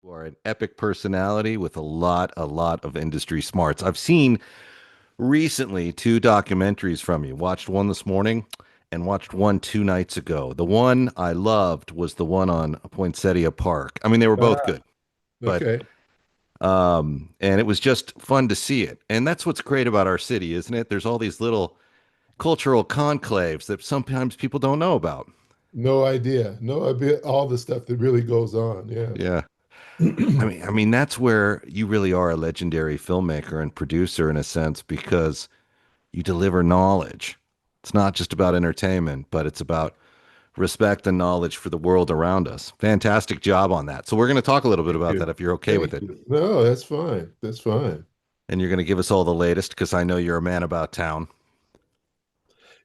You are an epic personality with a lot of industry smarts. I've seen recently two documentaries from you. Watched one this morning and watched one 2 nights ago. The one I loved was the one on Poinsettia Park. I mean, they were both Ah, good, but okay. and it was just fun to see it. And that's what's great about our city, isn't it? There's all these little cultural conclaves that sometimes people don't know about. No idea. No idea all the stuff that really goes on. Yeah. Yeah. I mean that's where you really are a legendary filmmaker and producer in a sense because you deliver knowledge. It's not just about entertainment, but it's about respect and knowledge for the world around us. Fantastic job on that. So we're going to talk a little bit Thank about you. that if you're okay with Thank it. you. No, that's fine. That's fine. And you're going to give us all the latest because I know you're a man about town.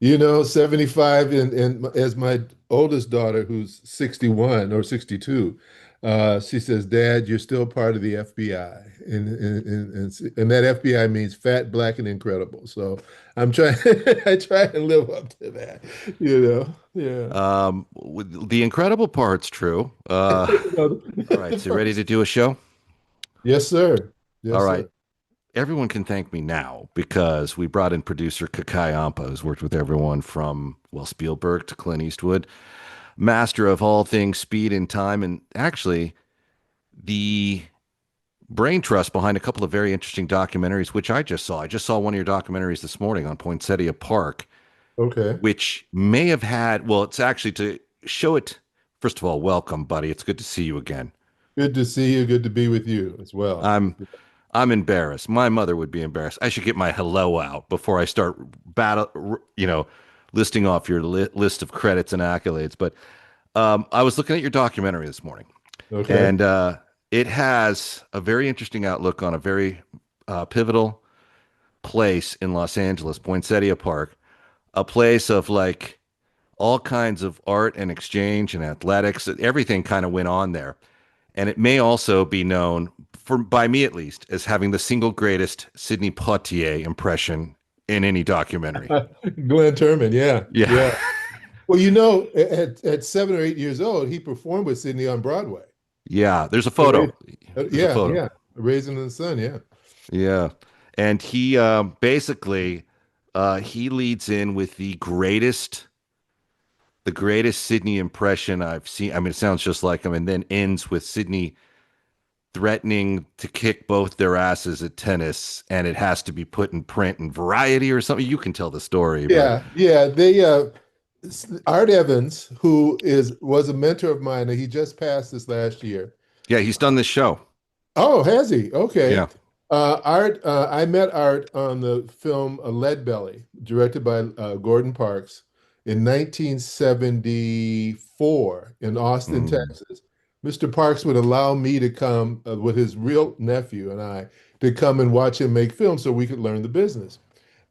75 and as my oldest daughter, who's 61 or 62, she says, Dad, you're still part of the FBI. And that FBI means fat, black, and incredible. So I'm trying, I try and live up to that, Yeah. The incredible part's true. All right, The so ready to first. do a show? Yes, sir. All Yes, right. sir. Everyone can thank me now because we brought in producer Kakai Ampa, who's worked with everyone from, well, Spielberg to Clint Eastwood, master of all things speed and time, and actually the brain trust behind a couple of very interesting documentaries, which I just saw. I just saw one of your documentaries this morning on Poinsettia Park, Okay. which may have had, well, it's actually to show it. First of all, welcome, buddy. It's good to see you again. Good to see you. Good to be with you as well. I'm I'm embarrassed. My mother would be embarrassed. I should get my hello out before I start listing off your list of credits and accolades. But I was looking at your documentary this morning, Okay. and it has a very interesting outlook on a very pivotal place in Los Angeles, Poinsettia Park, a place of like all kinds of art and exchange and athletics. Everything kind of went on there. And it may also be known, for by me at least, as having the single greatest Sidney Poitier impression in any documentary. Glenn Turman. Yeah. Yeah. Yeah. Well, at 7 or 8 years old, he performed with Sydney on Broadway. Yeah. There's a A photo. Rais- There's a yeah, photo. yeah. A Raisin in the Sun. Yeah. Yeah. And he basically he leads in with the greatest Sidney impression I've seen. I mean, it sounds just like him, and then ends with Sidney threatening to kick both their asses at tennis, and it has to be put in print in Variety or something. You can tell the story, but Yeah. Yeah. Art Evans, who is was a mentor of mine, and he just passed this last year. yeah, he's done this show. Oh, has he? Okay. Yeah. I met Art on the film Lead Belly, directed by Gordon Parks in 1974 in Austin, Mm. Texas. Mr. Parks would allow me to come with his real nephew and I to come and watch him make films so we could learn the business.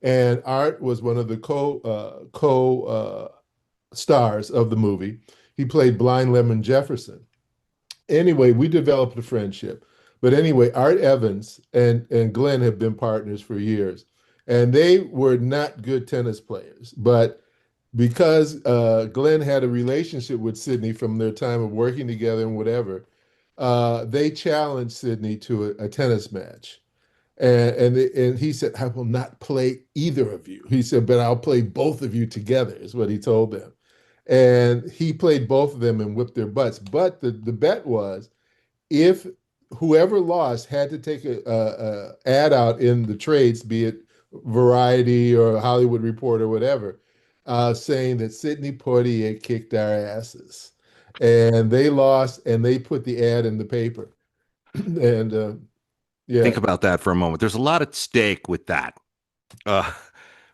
And Art was one of the co stars of the movie. He played Blind Lemon Jefferson. Anyway, we developed a friendship. But anyway, Art Evans and Glenn have been partners for years. And they were not good tennis players. But because Glenn had a relationship with Sydney from their time of working together and whatever, they challenged Sydney to a tennis match. And he said, I will not play either of you. He said, but I'll play both of you together, is what he told them. And he played both of them and whipped their butts. But the bet was if whoever lost had to take a ad out in the trades, be it Variety or Hollywood Report or whatever, saying that Sidney Poitier kicked our asses. And they lost and they put the ad in the paper. And Think yeah, about that for a moment. There's a lot at stake with that. Uh,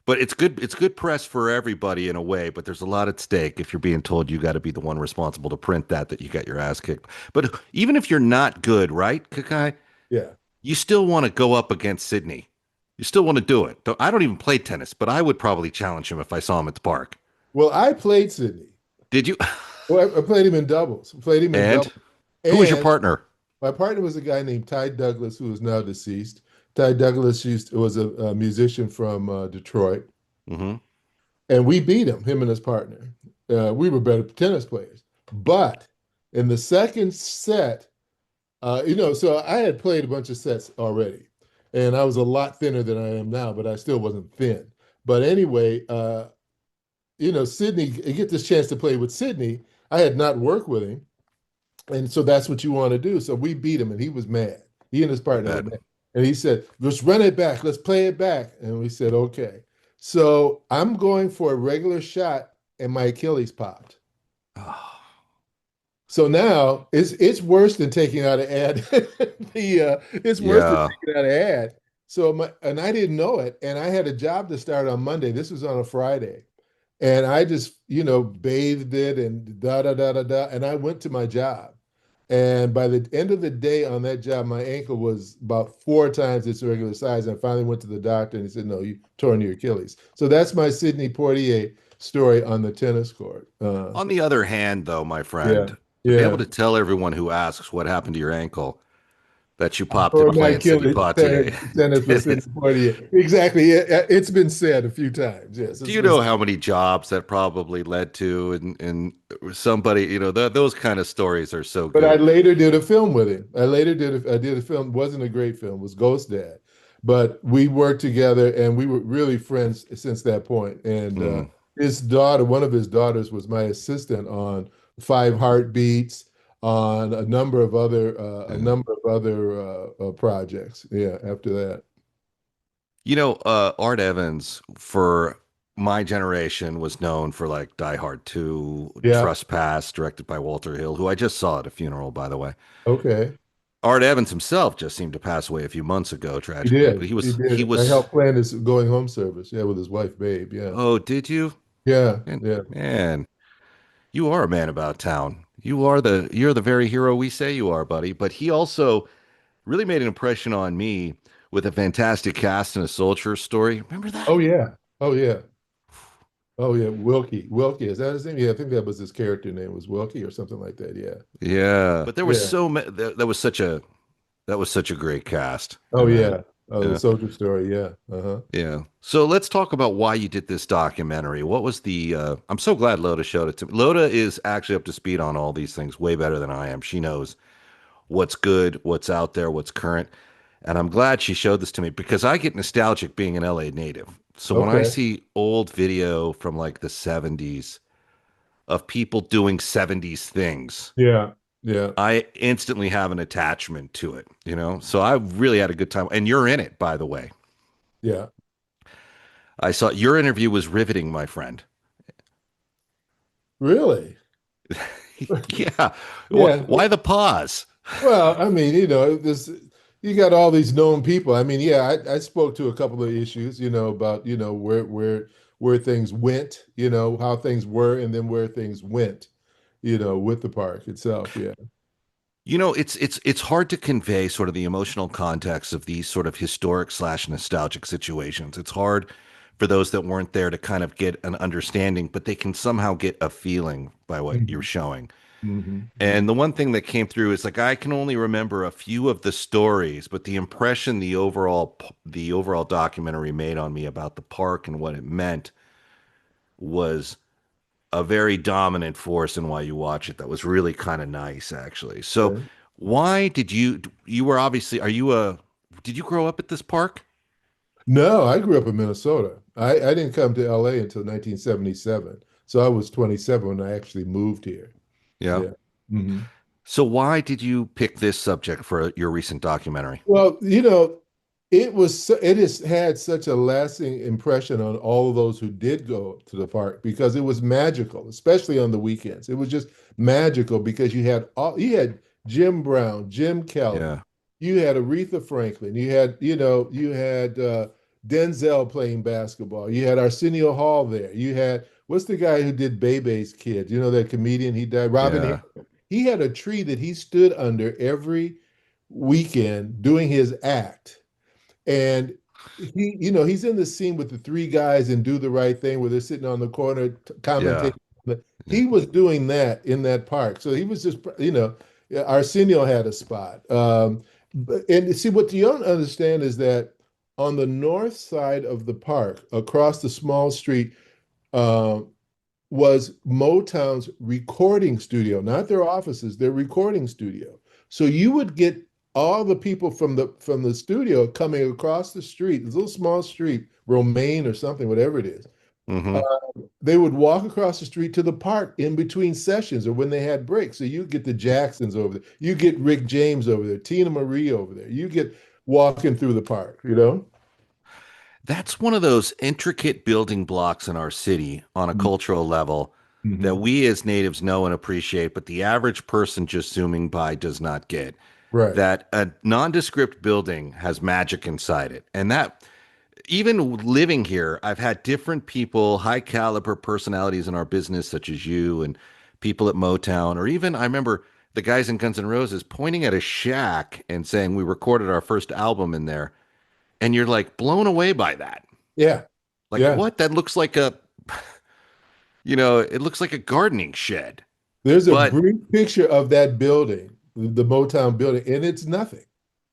but it's good. It's good press for everybody in a way. But there's a lot at stake if you're being told you got to be the one responsible to print that you got your ass kicked. But even if you're not good, right, Kakai, yeah. you still want to go up against Sydney. You still want to do it. I don't even play tennis, but I would probably challenge him if I saw him at the park. Well, I played Sydney. Did you? Well, I played him in doubles. Played him in And doubles. who was your And partner? my partner was a guy named Ty Douglas, who is now deceased. Ty Douglas was a musician from Detroit, Hmm. and we beat him and his partner. We were better tennis players. But in the second set, So I had played a bunch of sets already, and I was a lot thinner than I am now, but I still wasn't thin. But anyway, Sydney, you get this chance to play with Sydney. I had not worked with him, and so that's what you want to do. So we beat him, and he was mad. He and his I partner were bet. mad. And he said, let's run it back. Let's play it back. And we said, okay. So I'm going for a regular shot, and my Achilles popped. Oh, So now it's worse than taking out an ad. It's worse than yeah, taking out an ad. And I didn't know it. And I had a job to start on Monday. This was on a Friday. And I just, bathed it and da da da da da. And I went to my job. And by the end of the day on that job, my ankle was about 4 times its regular size. And I finally went to the doctor and he said, no, you torn your Achilles. So that's my Sidney Poitier story on the tennis court. on the other hand, though, my Yeah. friend, to be able Yeah. to tell everyone who asks what happened to your ankle that you popped Or it my playing Sidney Achilles Poitier. tennis was in It's- the 40. Exactly. It's been said a few times. Yes, do it's you been know said. how many jobs that probably led to? And somebody, those kind of stories are so But I good. later did a film with him. I did a film, wasn't a great film, was Ghost Dad. But we worked together and we were really friends since that point. And Mm. his daughter, one of his daughters was my assistant on Five Heartbeats, on a Yeah. number of other projects. Yeah, after that. Art Evans for my generation was known for like Die Hard 2, Yeah. Trespass, directed by Walter Hill, who I just saw at a funeral, by the way. Okay. Art Evans himself just seemed to pass away a few months ago, He tragically, but did. he He was he did. I was helped plan his going home service. Yeah, with his wife, Babe. Yeah. oh, did you? Yeah. Man, Yeah. man, you are a man about town. You're the very hero we say you are, buddy. But he also really made an impression on me with a fantastic cast and a soldier story. Remember Oh that? yeah. Oh yeah. Oh yeah. Wilkie. Wilkie. Is that his name? Yeah, I think that was his character name was Wilkie or something like that. Yeah. Yeah. But there was Yeah. so many that was such a great cast Oh in that. yeah. Oh, the Yeah. soldier story. Yeah. Uh-huh. Yeah. So let's talk about why you did this documentary. What was I'm so glad Loda showed it to me. Loda is actually up to speed on all these things way better than I am. She knows what's good, what's out there, what's current. And I'm glad she showed this to me because I get nostalgic being an LA native. So when I Okay. see old video from like the 70s of people doing 70s things, Yeah. Yeah. I instantly have an attachment to it. So I really had a good time. And you're in it, by the way. Yeah. I saw your interview was riveting, my friend. Really? Yeah. Yeah. Why the pause? Well, I mean, this you got all these known people. I mean, yeah, I spoke to a couple of issues, about, where things went, how things were, and then where things went, with the park itself. Yeah. It's hard to convey sort of the emotional context of these sort of historic slash nostalgic situations. It's hard for those that weren't there to kind of get an understanding, but they can somehow get a feeling by what you're Mhm. showing. Hmm. And the one thing that came through is like I can only remember a few of the stories, but the impression the overall documentary made on me about the park and what it meant was a very dominant force in why you watch it. That was really kind of nice, actually. So, Okay. why did you were obviously are you a did you grow up at this park? No, I grew up in Minnesota. I didn't come to LA until 1977. So I was 27 when I actually moved here. Yeah. Yeah. Hmm. So why did you pick this subject for your recent documentary? Well, it has had such a lasting impression on all of those who did go to the park because it was magical, especially on the weekends. It was just magical because you had Jim Brown, Jim Kelly, Yeah. you had Aretha Franklin, you had Denzel playing basketball, you had Arsenio Hall there, you had what's the guy who did Bebe's Kid? You know that comedian? He died, Robin. Yeah. He had a tree that he stood under every weekend doing his act. And he's in the scene with the three guys in Do the Right Thing where they're sitting on the corner Yeah. commentating. Yeah. He was doing that in that park. So he was just, Arsenio had a spot. And see, what you don't understand is that on the north side of the park, across the small street, uh, was Motown's recording studio, not their offices, their recording studio. So you would get all the people from the studio coming across the street, this little small street, Romaine or something, whatever it is. Hmm. They would walk across the street to the park in between sessions or when they had breaks. So you get the Jacksons over there, you get Rick James over there, Tina Marie over there, you get walking through the park, you know? That's one of those intricate building blocks in our city on a cultural level that Mhm. we as natives know and appreciate, but the average person just zooming by does not get. Right. That a nondescript building has magic inside it. And that, even living here, I've had different people, high caliber personalities in our business, such as you and people at Motown, or even I remember the guys in Guns N' Roses pointing at a shack and saying we recorded our first album in there. And you're like blown away by that. Yeah. Like, Yeah. what? That looks like a, it looks like a gardening shed. There's a But brief picture of that building, the Motown building, and it's nothing.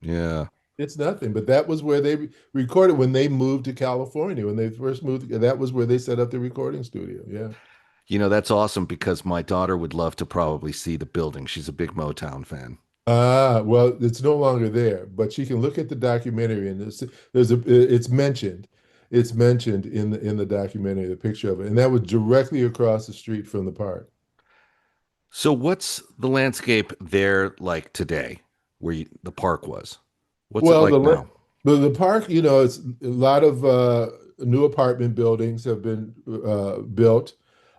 yeah, It's nothing. But that was where they recorded when they moved to California. When they first moved, that was where they set up the recording studio. Yeah. that's awesome because my daughter would love to probably see the building. She's a big Motown fan. Ah, well, it's no longer there, but she can look at the documentary and it's mentioned. It's mentioned in the documentary, the picture of it. And that was directly across the street from the park. So, what's the landscape there like today, where the park was? What's it Well, like now? the park, it's a lot of new apartment buildings have been built.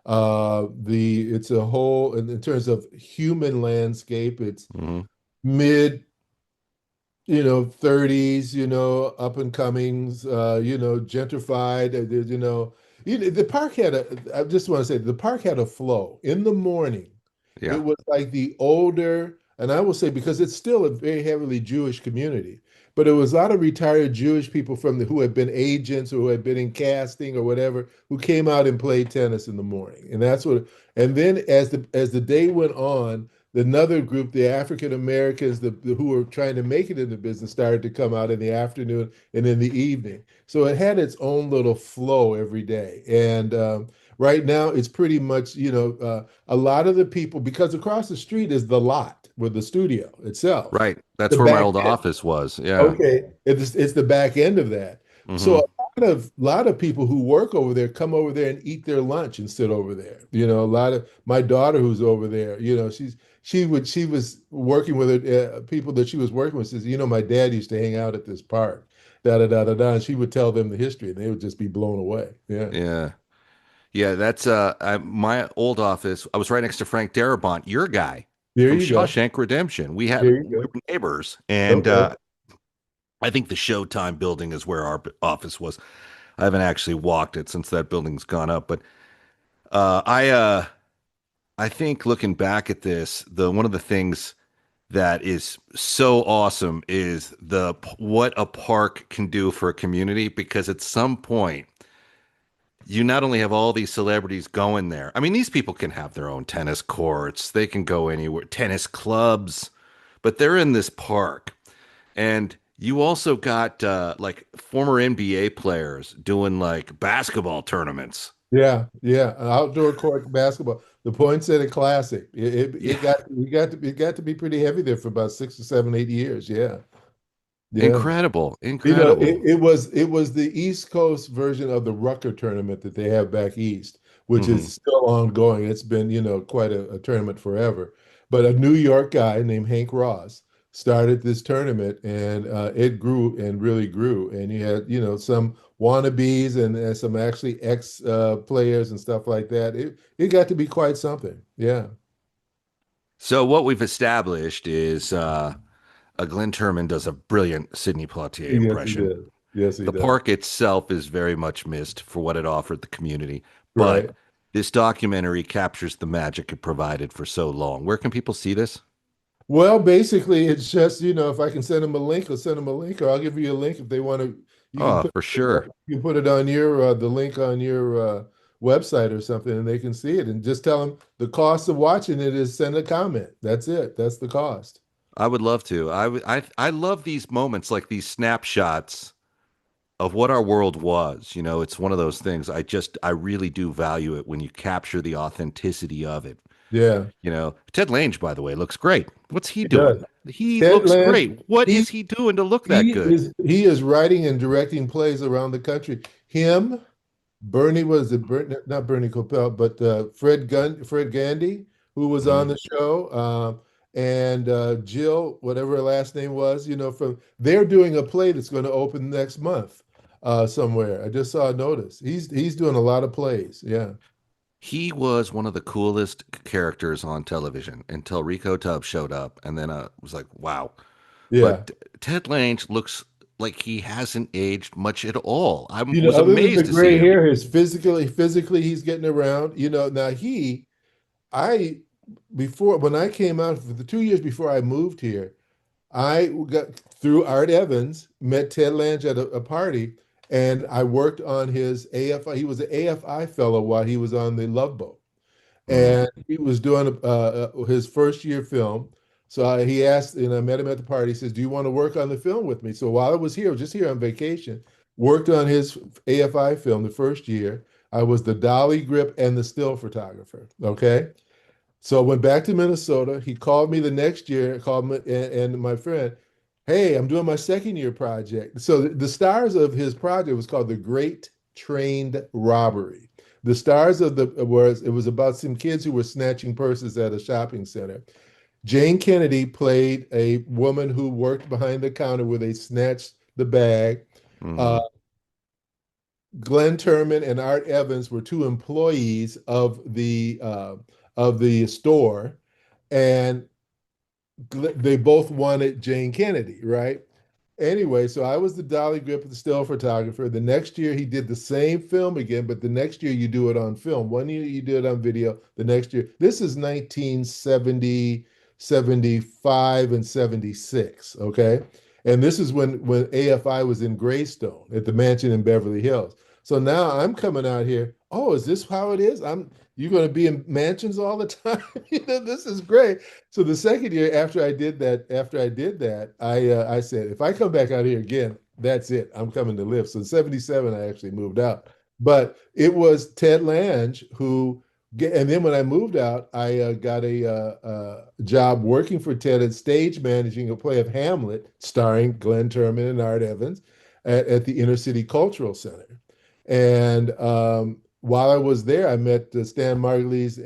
The it's a whole in terms of human landscape, it's Hmm. mid 30s, up and comings, gentrified. The park had I just want to say the park had a flow in the morning. It Yeah, was like the older, and I will say because it's still a very heavily Jewish community, but it was a lot of retired Jewish people who had been agents or who had been in casting or whatever, who came out and played tennis in the morning. And then as the day went on, another group, the African Americans, who were trying to make it in the business, started to come out in the afternoon and in the evening. So it had its own little flow every day. And right now, it's pretty much, a lot of the people, because across the street is the lot with the studio itself, right. the That's where my back old end. office was. Yeah. Okay, it's the back end of that. So Hmm. a lot of people who work over there come over there and eat their lunch and sit over there. A lot of my daughter who's over there, she was working with people that she was working with says, my dad used to hang out at this park, da da da da da, and she would tell them the history and they would just be blown away. Yeah. Yeah. Yeah, that's my old office. I was right next to Frank Darabont, your guy There from you go. Shawshank Redemption. There you We go. were neighbors, and Okay. I think the Showtime building is where our office was. I haven't actually walked it since that building's gone up, but uh, I uh, I think looking back at this, the one of the things that is so awesome is the what a park can do for a community because at some point you not only have all these celebrities going there. I mean, these people can have their own tennis courts, they can go anywhere, tennis clubs, but they're in this park. And you also got like former NBA players doing like basketball tournaments. Yeah, yeah. Outdoor court basketball, the Poinsettia Classic. Yeah, It got to be pretty heavy there for about 6 or 7, 8 years. Yeah, yeah. incredible, incredible. It was the East Coast version of the Rucker tournament that they have back east, which Hmm. is still ongoing. It's been, quite a tournament forever. But a New York guy named Hank Ross started this tournament and it grew and really grew. And you had, some wannabes and some actually ex players and stuff like that. It got to be quite something. Yeah. So what we've established is Glenn Turman does a brilliant Sidney Poitier Yes, he impression. does. Yes, he The does. park itself is very much missed for what it offered the community, Right. but this documentary captures the magic it provided for so long. Where can people see this? Well, basically, it's just, if I can send them a link, I'll send them a link, or I'll give you a link if they want to. You can Oh, put for sure. it on the link on your website or something, and they can see it. And just tell them the cost of watching it is send a comment. That's it. That's the cost. I would love to. I love these moments like these snapshots of what our world was. It's one of those things I really do value it when you capture the authenticity of it. Yeah. You know, Ted Lange, by the way, looks great. What's he He does. doing? He Ted looks Lange, great. What he is he doing to look that good? he is writing and directing plays around the country. Him, Bernie was it Bernie, not Bernie Coppell, but Fred Gandy, who was on Mhm. the show, and Jill, whatever her last name was, from they're doing a play that's going to open next month somewhere. I just saw a notice. He's doing a lot of plays. Yeah, He was one of the coolest characters on television until Rico Tubbs showed up, and then I was like, wow. yeah. But Ted Lange looks like he hasn't aged much at all. I You know, was other than the amazed to see gray him. hair, his physically he's getting around. Now I before when I came out for the 2 years before I moved here. I got through Art Evans, met Ted Lange at a party, and I worked on his AFI. He was an AFI fellow while he was on the Love Boat, Mm. and he was doing his first year film. So he asked, and I met him at the party. He says, "Do you want to work on the film with me?" So while I was here, just here on vacation, worked on his AFI film the first year. I was the dolly grip and the still photographer. Okay. So I went back to Minnesota. He called me the next year, called me and my friend, hey, I'm doing my second year project. So the stars of his project was called The Great Trained Robbery. The stars of the was it was about some kids who were snatching purses at a shopping center. Jane Kennedy played a woman who worked behind the counter where they snatched the bag. Uh, Hmm. Glenn Turman and Art Evans were two employees of the store, and they both wanted Jane Kennedy, right? Anyway, so I was the dolly grip of the still photographer. The next year he did the same film again, but the next year you do it on film. One year you do it on video. The next year, this is 1970, 75, and 76. Okay. And this is when AFI was in Greystone at the mansion in Beverly Hills. So now I'm coming out here. Oh, is this how it is? You're going to be in mansions all the time. This is great. So the second year after I did that, I said, if I come back out here again, that's it. I'm coming to live. So in 77, I actually moved out. But it was Ted Lange and then when I moved out, I got a job working for Ted at stage managing a play of Hamlet starring Glenn Turman and Art Evans at the Inner City Cultural Center. And while I was there, I met Stan Margulies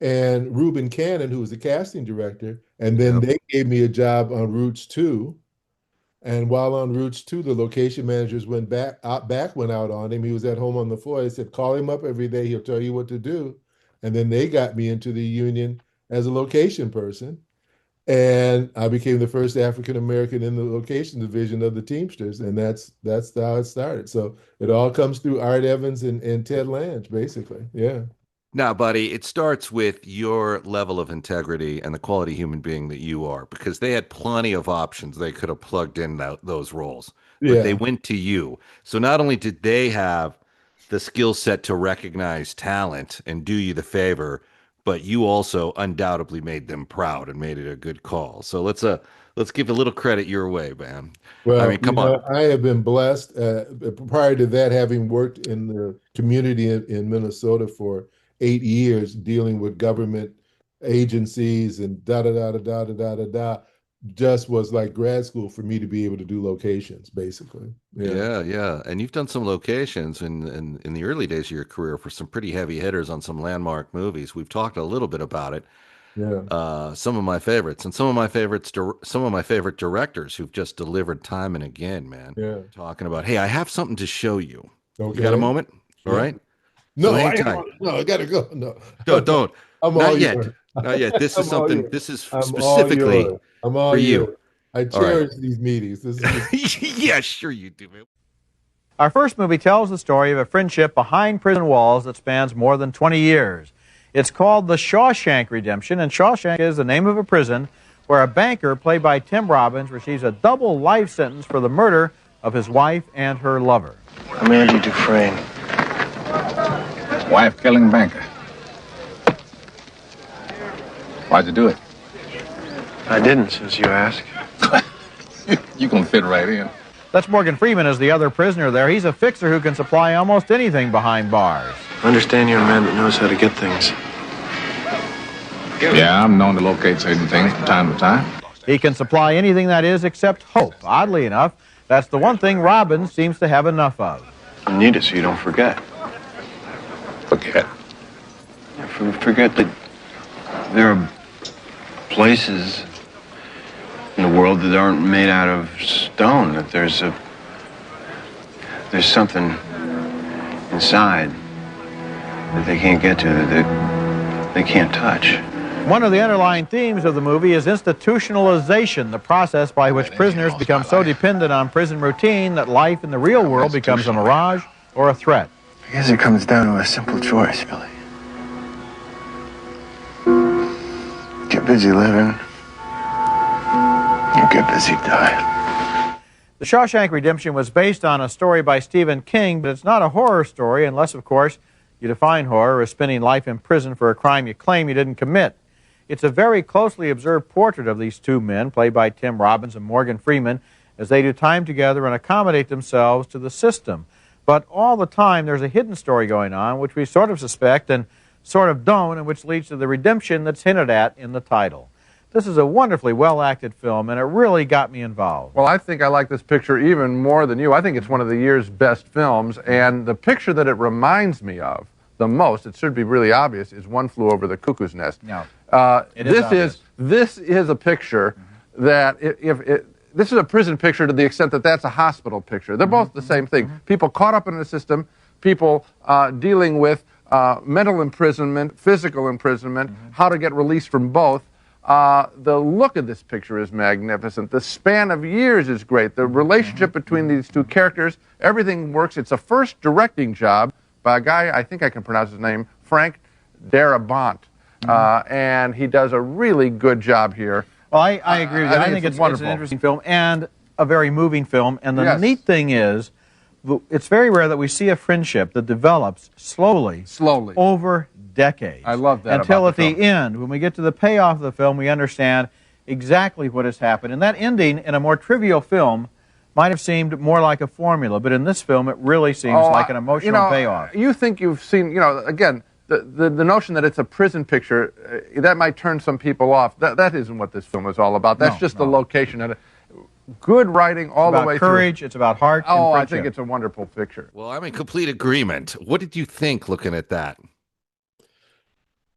and Reuben Cannon, who was the casting director. And then Yep. they gave me a job on Roots 2. And while on Roots 2, the location managers went out on him. He was at home on the floor. They said, call him up every day. He'll tell you what to do. And then they got me into the union as a location person. And I became the first African American in the location division of the Teamsters, and that's how it started. So it all comes through Art Evans and Ted Lange, basically. Yeah, Now, buddy, it starts with your level of integrity and the quality human being that you are, because they had plenty of options they could have plugged in those roles, but they yeah. went to you. So not only did they have the skill set to recognize talent and do you the favor, but you also undoubtedly made them proud and made it a good call. So let's give a little credit your way, man. I Well, mean, come on. I have been blessed. Prior to that, having worked in the community in Minnesota for 8 years, dealing with government agencies and da da da da da da da da da, just was like grad school for me to be able to do locations, basically. Yeah, Yeah, yeah. And you've done some locations in the early days of your career for some pretty heavy hitters on some landmark movies. We've talked a little bit about it. yeah, Some of my favorites and some of my favorite directors who've just delivered time and again, man. yeah. Talking about, hey, I have something to show you. You got a Okay. moment? All Yeah. right. So No, hang tight. no, I gotta go. No, Don't. I'm all Not yet. yours. Not yet. This is I'm all something. yours. This is I'm all specifically yours. I'm for all you. yours. I All right. cherish these meetings. This is just Yeah, sure you do, man. Our first movie tells the story of a friendship behind prison walls that spans more than 20 years. It's called The Shawshank Redemption, and Shawshank is the name of a prison where a banker, played by Tim Robbins, receives a double life sentence for the murder of his wife and her lover. I'm Andy Dufresne. Wife-killing banker. Why'd you do it? I didn't, since you ask. You gonna fit right in. That's Morgan Freeman as the other prisoner there. He's a fixer who can supply almost anything behind bars. I understand you're a man that knows how to get things. Yeah, I'm known to locate certain things from time to time. He can supply anything that is except hope. Oddly enough, that's the one thing Robbins seems to have enough of. You need it so you don't forget. Forget. Forget that there are places in the world that aren't made out of stone, that there's something inside that they can't get to, that they can't touch. One of the underlying themes of the movie is institutionalization, the process by which prisoners become so dependent on prison routine that life in the real world becomes a mirage or a threat. I guess it comes down to a simple choice, really. Get busy living, or get busy dying. The Shawshank Redemption was based on a story by Stephen King, but it's not a horror story unless, of course, you define horror as spending life in prison for a crime you claim you didn't commit. It's a very closely observed portrait of these two men, played by Tim Robbins and Morgan Freeman, as they do time together and accommodate themselves to the system. But all the time, there's a hidden story going on, which we sort of suspect and sort of don't, and which leads to the redemption that's hinted at in the title. This is a wonderfully well-acted film, and it really got me involved. Well, I think I like this picture even more than you. I think it's one of the year's best films, and the picture that it reminds me of the most, it should be really obvious, is One Flew Over the Cuckoo's Nest. No. This is a picture that this is a prison picture to the extent that that's a hospital picture. They're both the same thing. People caught up in the system, people dealing with mental imprisonment, physical imprisonment, how to get released from both. The look of this picture is magnificent. The span of years is great. The relationship between these two characters, everything works. It's a first directing job by a guy, I think I can pronounce his name, Frank Darabont. And he does a really good job here. Well, I agree with you. I think it's an interesting film and a very moving film. And the neat thing is, it's very rare that we see a friendship that develops slowly over decades. I love that. Until at the end, when we get to the payoff of the film, we understand exactly what has happened. And that ending in a more trivial film might have seemed more like a formula, but in this film, it really seems like an emotional payoff. You think you've seen, again, the notion that it's a prison picture, that might turn some people off. That isn't what this film is all about. That's just the location. And good writing all the way through. It's about courage, it's about heart and friendship. I think it's a wonderful picture. Well, I'm in complete agreement. What did you think looking at that?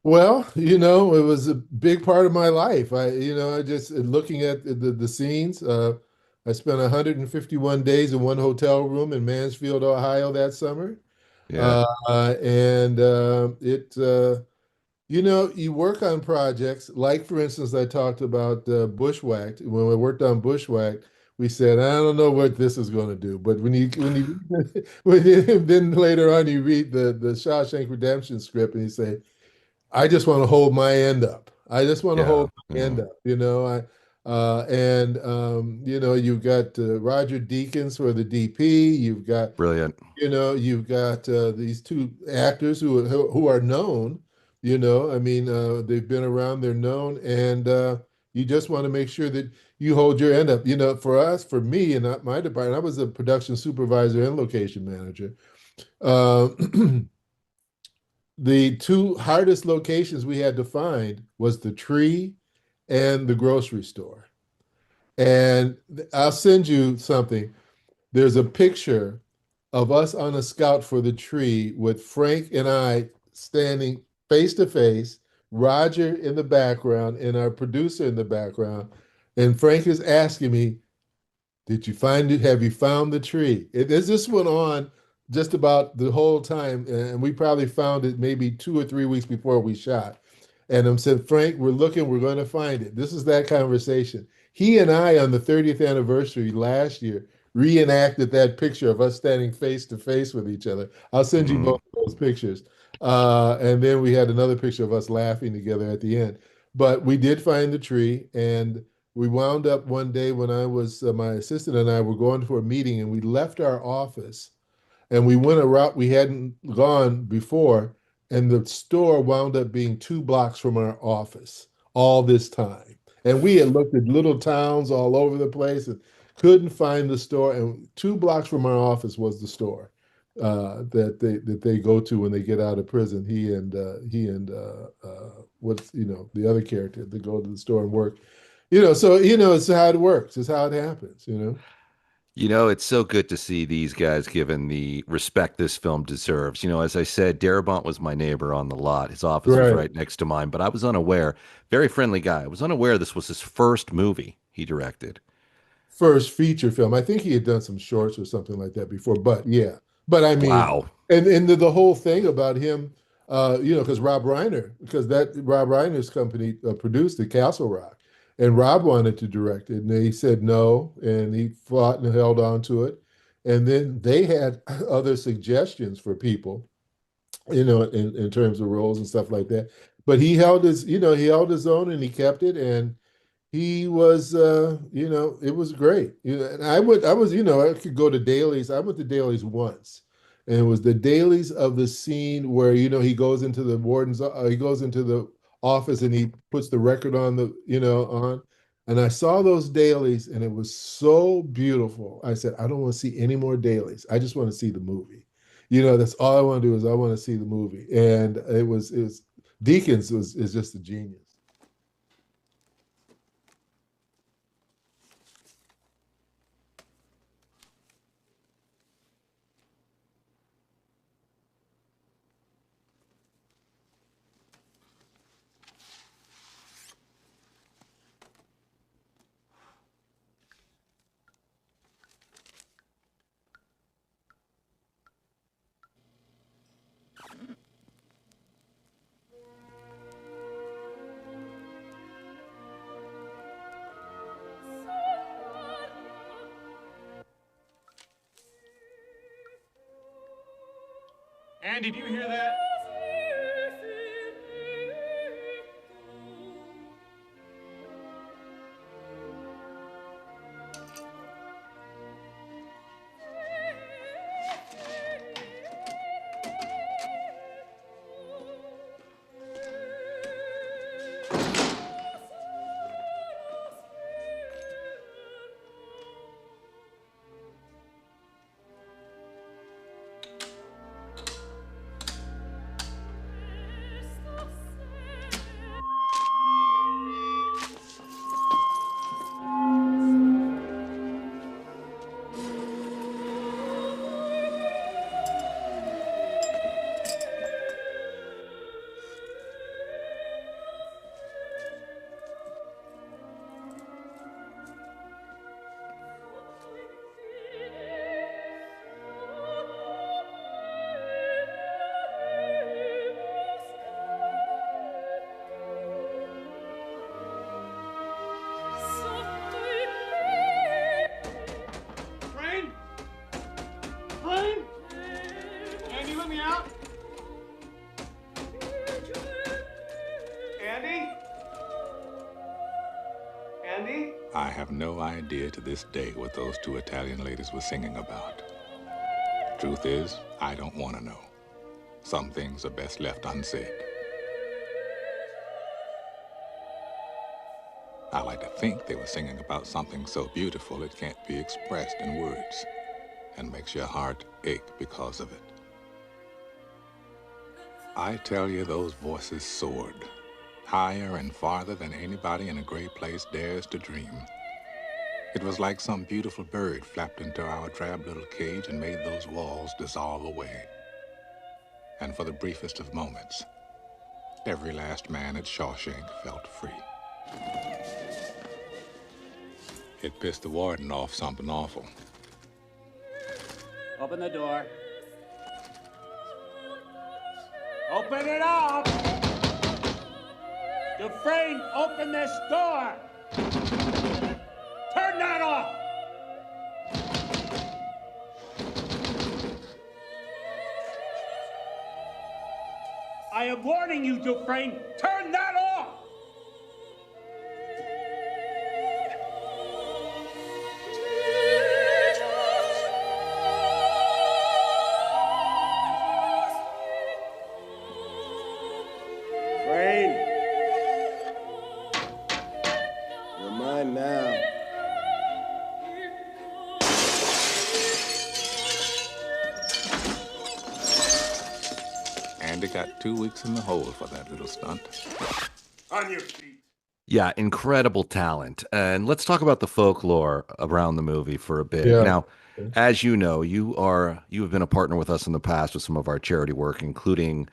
Well, it was a big part of my life. I just looking at the scenes. I spent 151 days in one hotel room in Mansfield, Ohio that summer. Yeah. You work on projects like, for instance, I talked about Bushwhacked. When we worked on Bushwhacked, we said, I don't know what this is going to do. But when then later on you read the Shawshank Redemption script and you say, I just want to hold my end up. I just want to hold my end up. You've got Roger Deakins for the DP. You've got brilliant. You've got these two actors who are known. They've been around. They're known, and you just want to make sure that you hold your end up. For me, and my department, I was a production supervisor and location manager. The two hardest locations we had to find was the tree and the grocery store. And I'll send you something. There's a picture of us on a scout for the tree with Frank and I standing face to face, Roger in the background and our producer in the background. And Frank is asking me, did you find it? Have you found the tree? This went on just about the whole time, and we probably found it maybe 2 or 3 weeks before we shot. And I said, Frank, we're looking, we're going to find it. This is that conversation. He and I, on the 30th anniversary last year, reenacted that picture of us standing face to face with each other. I'll send you both of those pictures. And then we had another picture of us laughing together at the end. But we did find the tree, and we wound up one day when I was, my assistant and I were going for a meeting, and we left our office. And we went a route we hadn't gone before, and the store wound up being 2 blocks from our office all this time. And we had looked at little towns all over the place and couldn't find the store. And 2 blocks from our office was the store. that they go to when they get out of prison. He and what's the other character that go to the store and work. So it's how it works. It's how it happens. It's so good to see these guys given the respect this film deserves. As I said, Darabont was my neighbor on the lot. His office was Right. right next to mine, but I was unaware, very friendly guy. I was unaware this was his first movie he directed. First feature film. I think he had done some shorts or something like that before, but yeah. But I mean, Wow. and the whole thing about him, because that Rob Reiner's company produced the Castle Rock, and Rob wanted to direct it, and they said no, and he fought and held on to it, and then they had other suggestions for people, in terms of roles and stuff like that, but he held his own and he kept it, and he was it was great. And I could go to dailies. I went to dailies once, and it was the dailies of the scene where he goes into the warden's he goes into the office and he puts the record on on, and I saw those dailies and it was so beautiful. I said, I don't want to see any more dailies. I just want to see the movie. That's all I want to do, is I want to see the movie. And it was Deakins is just a genius. Andy, do you hear that? I have no idea to this day what those two Italian ladies were singing about. Truth is, I don't want to know. Some things are best left unsaid. I like to think they were singing about something so beautiful it can't be expressed in words, and makes your heart ache because of it. I tell you, those voices soared, higher and farther than anybody in a great place dares to dream. It was like some beautiful bird flapped into our drab little cage and made those walls dissolve away. And for the briefest of moments, every last man at Shawshank felt free. It pissed the warden off something awful. Open the door. Open it up! Dufresne, open this door! Turn that off! I am warning you, Dufresne, turn that off! Andy got 2 weeks in the hole for that little stunt. On your feet. Yeah, incredible talent. And let's talk about the folklore around the movie for a bit. Yeah. Now, as you know, you have been a partner with us in the past with some of our charity work, including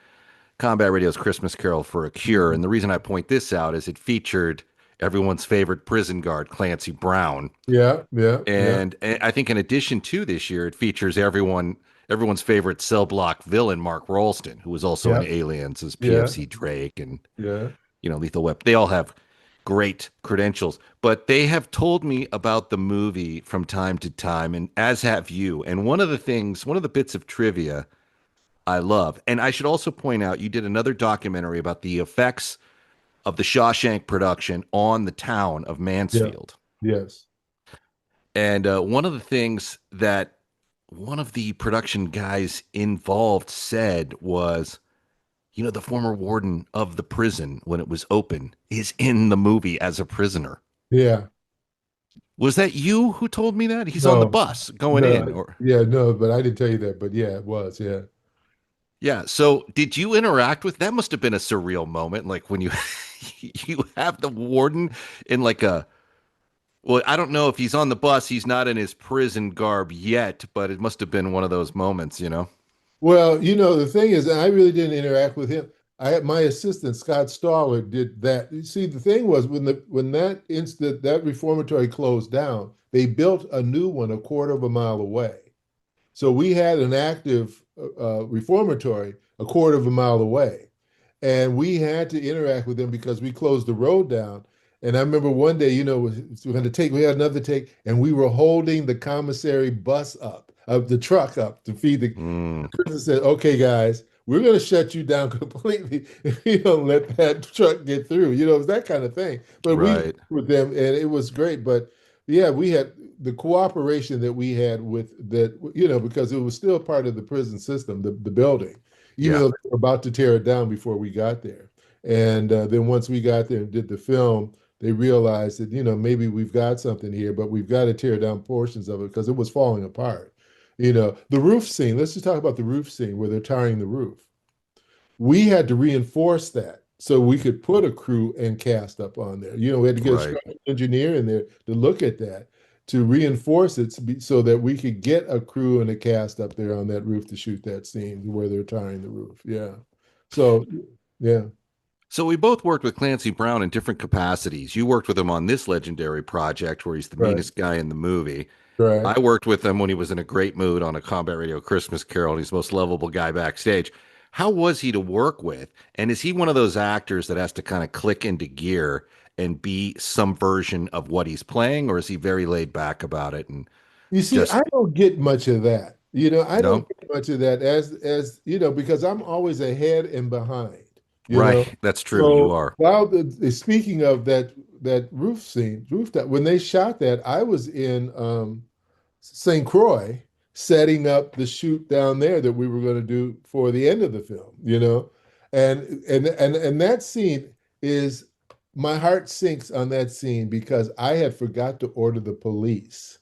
Combat Radio's Christmas Carol for a Cure. And the reason I point this out is it featured everyone's favorite prison guard, Clancy Brown. Yeah, yeah, yeah. And I think in addition to this year, it features everyone's favorite cell block villain, Mark Rolston, who was also in Yeah. Aliens as Yeah. PFC Drake and Yeah. Lethal Weapon. They all have great credentials, but they have told me about the movie from time to time, and as have you. And one of the bits of trivia I love, and I should also point out, you did another documentary about the effects of the Shawshank production on the town of Mansfield. Yes. And one of the things that one of the production guys involved said was, the former warden of the prison, when it was open, is in the movie as a prisoner. Yeah. Was that you who told me that? He's on the bus going in, or yeah, no, but I didn't tell you that. But yeah, it was. Yeah. yeah. So did you interact with that? Must have been a surreal moment, like when you you have the warden in like a. Well, I don't know if he's on the bus. He's not in his prison garb yet, but it must have been one of those moments, Well, the thing is, I really didn't interact with him. I had my assistant Scott Staller did that. You see, the thing was when that reformatory closed down, they built a new one a quarter of a mile away. So we had an active reformatory a quarter of a mile away, and we had to interact with them because we closed the road down. And I remember one day, we had another take, and we were holding the commissary bus up, the truck up to feed the. The prison said, "Okay, guys, we're going to shut you down completely if you don't let that truck get through." It was that kind of thing. But we worked with them, and it was great. But yeah, we had the cooperation that we had with that, because it was still part of the prison system, the building, even though they were about to tear it down before we got there. And then once we got there and did the film, they realized that, maybe we've got something here, but we've got to tear down portions of it because it was falling apart. The roof scene, let's just talk about the roof scene where they're tarring the roof. We had to reinforce that so we could put a crew and cast up on there. We had to get a structural engineer in there to look at that, to reinforce it so that we could get a crew and a cast up there on that roof to shoot that scene where they're tarring the roof. Yeah. So, yeah. So we both worked with Clancy Brown in different capacities. You worked with him on this legendary project where he's the meanest guy in the movie. Right. I worked with him when he was in a great mood on a Combat Radio Christmas Carol, and he's the most lovable guy backstage. How was he to work with? And is he one of those actors that has to kind of click into gear and be some version of what he's playing, or is he very laid back about it? And you see, I don't get much of that. I don't get much of that as because I'm always ahead and behind. That's true. So, you are. Well, speaking of that roof scene, when they shot that, I was in St. Croix setting up the shoot down there that we were going to do for the end of the film. And that scene is, my heart sinks on that scene because I had forgot to order the police.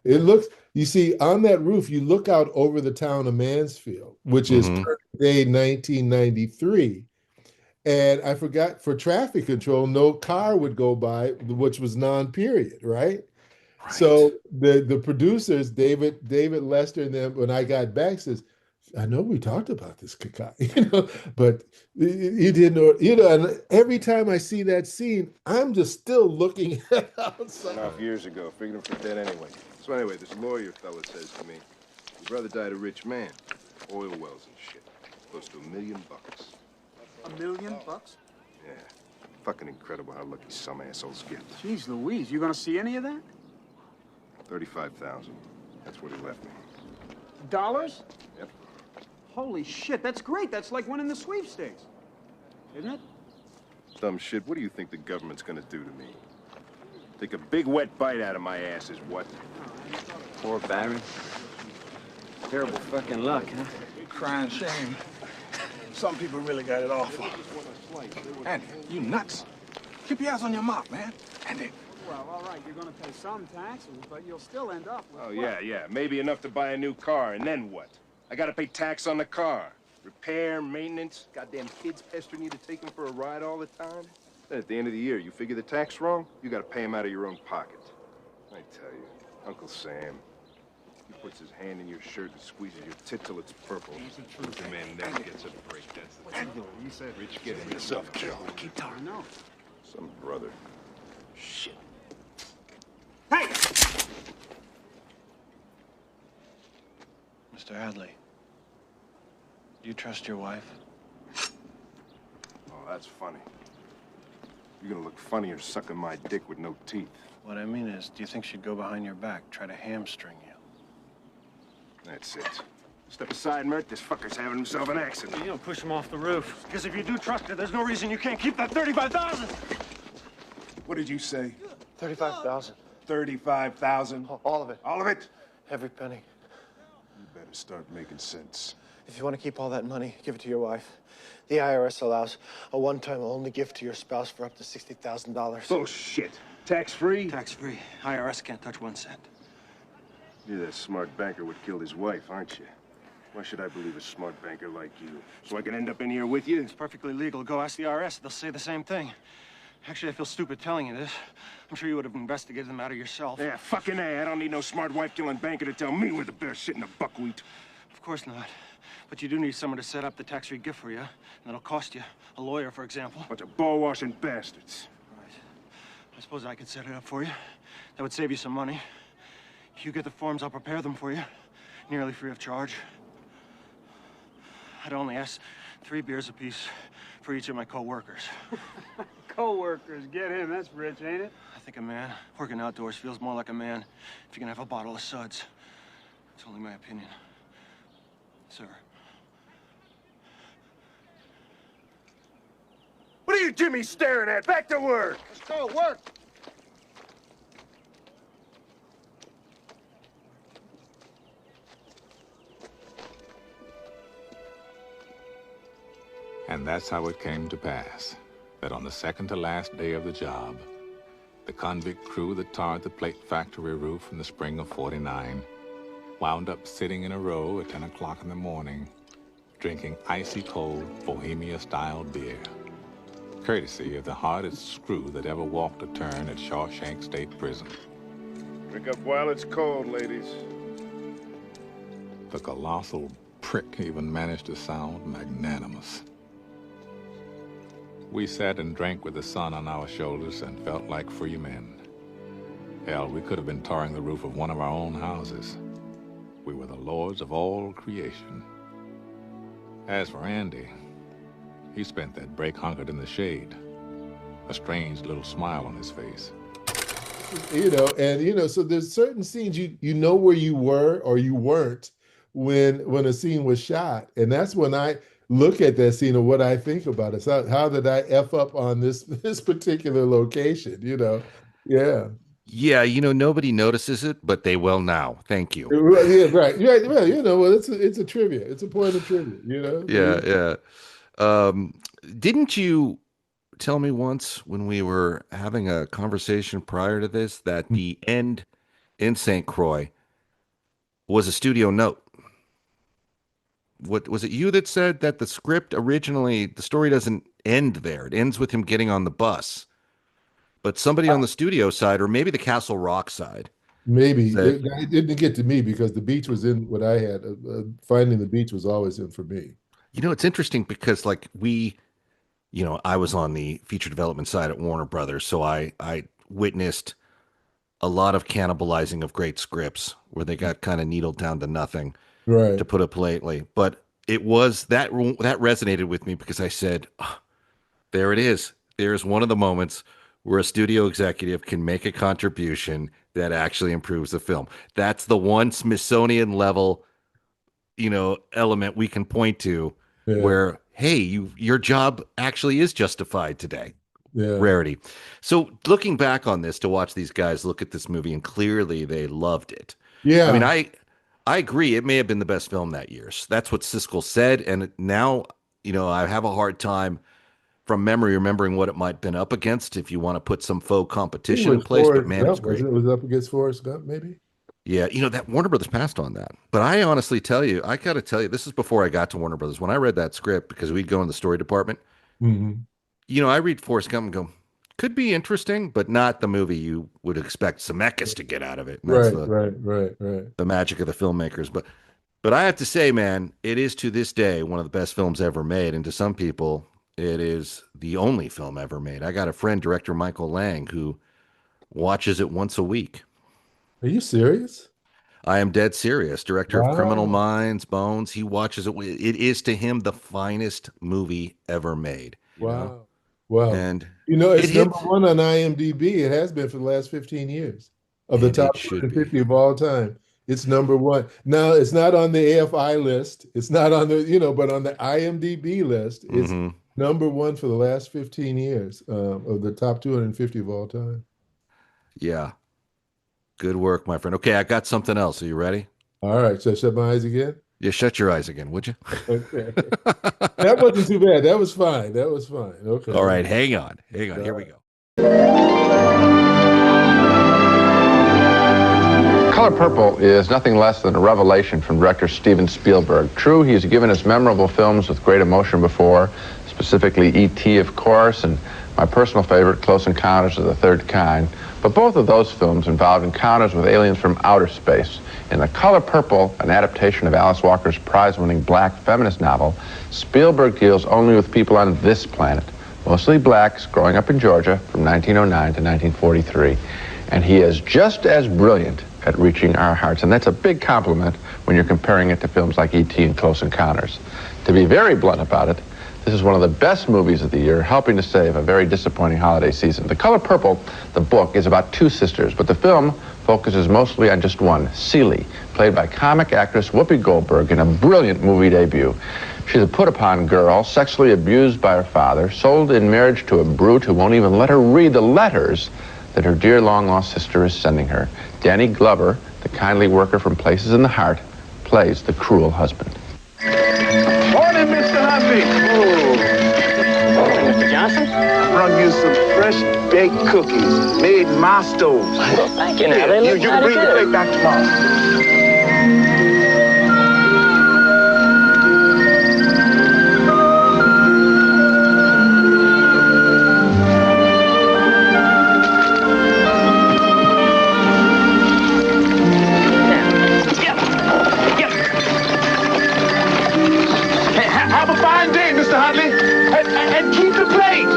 You see, on that roof, you look out over the town of Mansfield, which is day 1993. And I forgot, for traffic control, no car would go by, which was non-period, right? So the producers, David Lester, and them, when I got back, says, "I know we talked about this, Kakai, but you didn't know, and every time I see that scene, I'm just still looking outside." Enough years ago, figured him for dead anyway. So anyway, this lawyer fella says to me, his brother died a rich man, oil wells and shit, close to $1 million. $1 million? Yeah. Fucking incredible how lucky some assholes get. Jeez Louise, you gonna see any of that? 35,000. That's what he left me. Dollars? Yep. Holy shit, that's great. That's like winning the sweepstakes. Isn't it? Dumb shit, what do you think the government's gonna do to me? Take a big wet bite out of my ass is what? Poor Barry. Terrible fucking luck, huh? Crying shame. Some people really got it awful. Andy, you nuts. Keep your eyes on your mouth, man. Andy. Well, all right, you're gonna pay some taxes, but you'll still end up with... Oh, yeah. Maybe enough to buy a new car, and then what? I gotta pay tax on the car. Repair, maintenance, goddamn kids pestering you to take them for a ride all the time. Then at the end of the year, you figure the tax wrong, you gotta pay them out of your own pocket. I tell you, Uncle Sam, he puts his hand in your shirt and squeezes your tit till it's purple. The man never gets a break, that's the truth. He said, Rich, get him yourself killed. Keep talking, no. Some brother. Shit. Hey! Mr. Hadley, do you trust your wife? Oh, that's funny. You're gonna look funnier sucking my dick with no teeth. What I mean is, do you think she'd go behind your back, try to hamstring you? That's it. Step aside, Mert. This fucker's having himself an accident. You don't push him off the roof. Because if you do trust her, there's no reason you can't keep that 35,000. What did you say? 35,000. 35,000? All of it. All of it? Every penny. You better start making sense. If you want to keep all that money, give it to your wife. The IRS allows a one-time only gift to your spouse for up to $60,000. Bullshit. Tax-free? Tax-free. IRS can't touch 1 cent. You're that smart banker what killed his wife, aren't you? Why should I believe a smart banker like you? So I can end up in here with you? It's perfectly legal. Go ask the IRS. They'll say the same thing. Actually, I feel stupid telling you this. I'm sure you would have investigated the matter yourself. Yeah, fucking A. I don't need no smart wife-killing banker to tell me where the bear's shitting the buckwheat. Of course not. But you do need someone to set up the tax-free gift for you. And that'll cost you. A lawyer, for example. Bunch of ball-washing bastards. Right. I suppose I could set it up for you. That would save you some money. You get the forms, I'll prepare them for you. Nearly free of charge. I'd only ask 3 beers apiece for each of my co-workers. Co-workers, get him. That's rich, ain't it? I think a man working outdoors feels more like a man if you can have a bottle of suds. It's only my opinion. Sir. What are you Jimmy staring at? Back to work! Let's go, work! And that's how it came to pass, that on the second to last day of the job, the convict crew that tarred the plate factory roof in the spring of '49 wound up sitting in a row at 10 o'clock in the morning, drinking icy cold Bohemia-style beer, courtesy of the hardest screw that ever walked a turn at Shawshank State Prison. Drink up while it's cold, ladies. The colossal prick even managed to sound magnanimous. We sat and drank with the sun on our shoulders and felt like free men. Hell, we could have been tarring the roof of one of our own houses. We were the lords of all creation. As for Andy, he spent that break hunkered in the shade, a strange little smile on his face. So there's certain scenes you know where you were or you weren't when a scene was shot. And that's when I look at that scene and what I think about it. So how did I F up on this particular location, Yeah. Yeah, nobody notices it, but they will now. Thank you. Yeah, right. Well, it's a trivia. It's a point of trivia, Yeah. Didn't you tell me once when we were having a conversation prior to this that the end in St. Croix was a studio note? What was it you that said that the script originally, the story doesn't end there. It ends with him getting on the bus. But somebody on the studio side, or maybe the Castle Rock side. Maybe. It didn't get to me because the beach was in what I had. Finding the beach was always in for me. It's interesting because I was on the feature development side at Warner Brothers, so I witnessed a lot of cannibalizing of great scripts where they got kind of needled down to nothing, right? To put it politely. But it was that resonated with me because I said, there it is. There's one of the moments where a studio executive can make a contribution that actually improves the film. That's the one Smithsonian level, element we can point to where, hey, your job actually is justified today. Yeah. Rarity. So looking back on this to watch these guys look at this movie and clearly they loved it. Yeah. I mean, I agree. It may have been the best film that year. So that's what Siskel said. And now, I have a hard time from memory remembering what it might have been up against if you want to put some faux competition in place, but man, it was great. It was up against Forrest Gump, maybe? Yeah, that Warner Brothers passed on that. But I honestly tell you, I got to tell you, this is before I got to Warner Brothers. When I read that script, because we'd go in the story department, Mm-hmm. I read Forrest Gump and go, could be interesting, but not the movie you would expect Zemeckis to get out of it. And that's the magic of the filmmakers. But I have to say, man, it is to this day one of the best films ever made. And to some people, it is the only film ever made. I got a friend, director Michael Lang, who watches it once a week. Are you serious? I am dead serious. Director of Criminal Minds, Bones. He watches it. It is to him the finest movie ever made. Wow. Wow. And it's number one on IMDb. It has been for the last 15 years of the top 250 of all time. It's number one. Now, it's not on the AFI list. It's not on the, but on the IMDb list, it's number one for the last 15 years of the top 250 of all time. Yeah. Good work, my friend. Okay, I got something else. Are you ready? All right. So I shut my eyes again? Yeah, shut your eyes again, would you? Okay. That wasn't too bad. That was fine. Okay. All right, hang on. Here we go. Color Purple is nothing less than a revelation from director Steven Spielberg. True, he's given us memorable films with great emotion before, specifically E.T., of course, and my personal favorite, Close Encounters of the Third Kind. But both of those films involved encounters with aliens from outer space. In The Color Purple, an adaptation of Alice Walker's prize-winning black feminist novel, Spielberg deals only with people on this planet, mostly blacks growing up in Georgia from 1909 to 1943. And he is just as brilliant at reaching our hearts. And that's a big compliment when you're comparing it to films like E.T. and Close Encounters. To be very blunt about it, this is one of the best movies of the year, helping to save a very disappointing holiday season. The Color Purple, the book, is about two sisters, but the film focuses mostly on just one, Celie, played by comic actress Whoopi Goldberg in a brilliant movie debut. She's a put-upon girl, sexually abused by her father, sold in marriage to a brute who won't even let her read the letters that her dear long-lost sister is sending her. Danny Glover, the kindly worker from Places in the Heart, plays the cruel husband. Morning, Mr. Huntley. Mr. Johnson? I brought you some fresh baked cookies made in my stove. Well, thank you. Now, You can bring the plate back tomorrow. Have a fine day, Mr. Huntley, and keep the plate.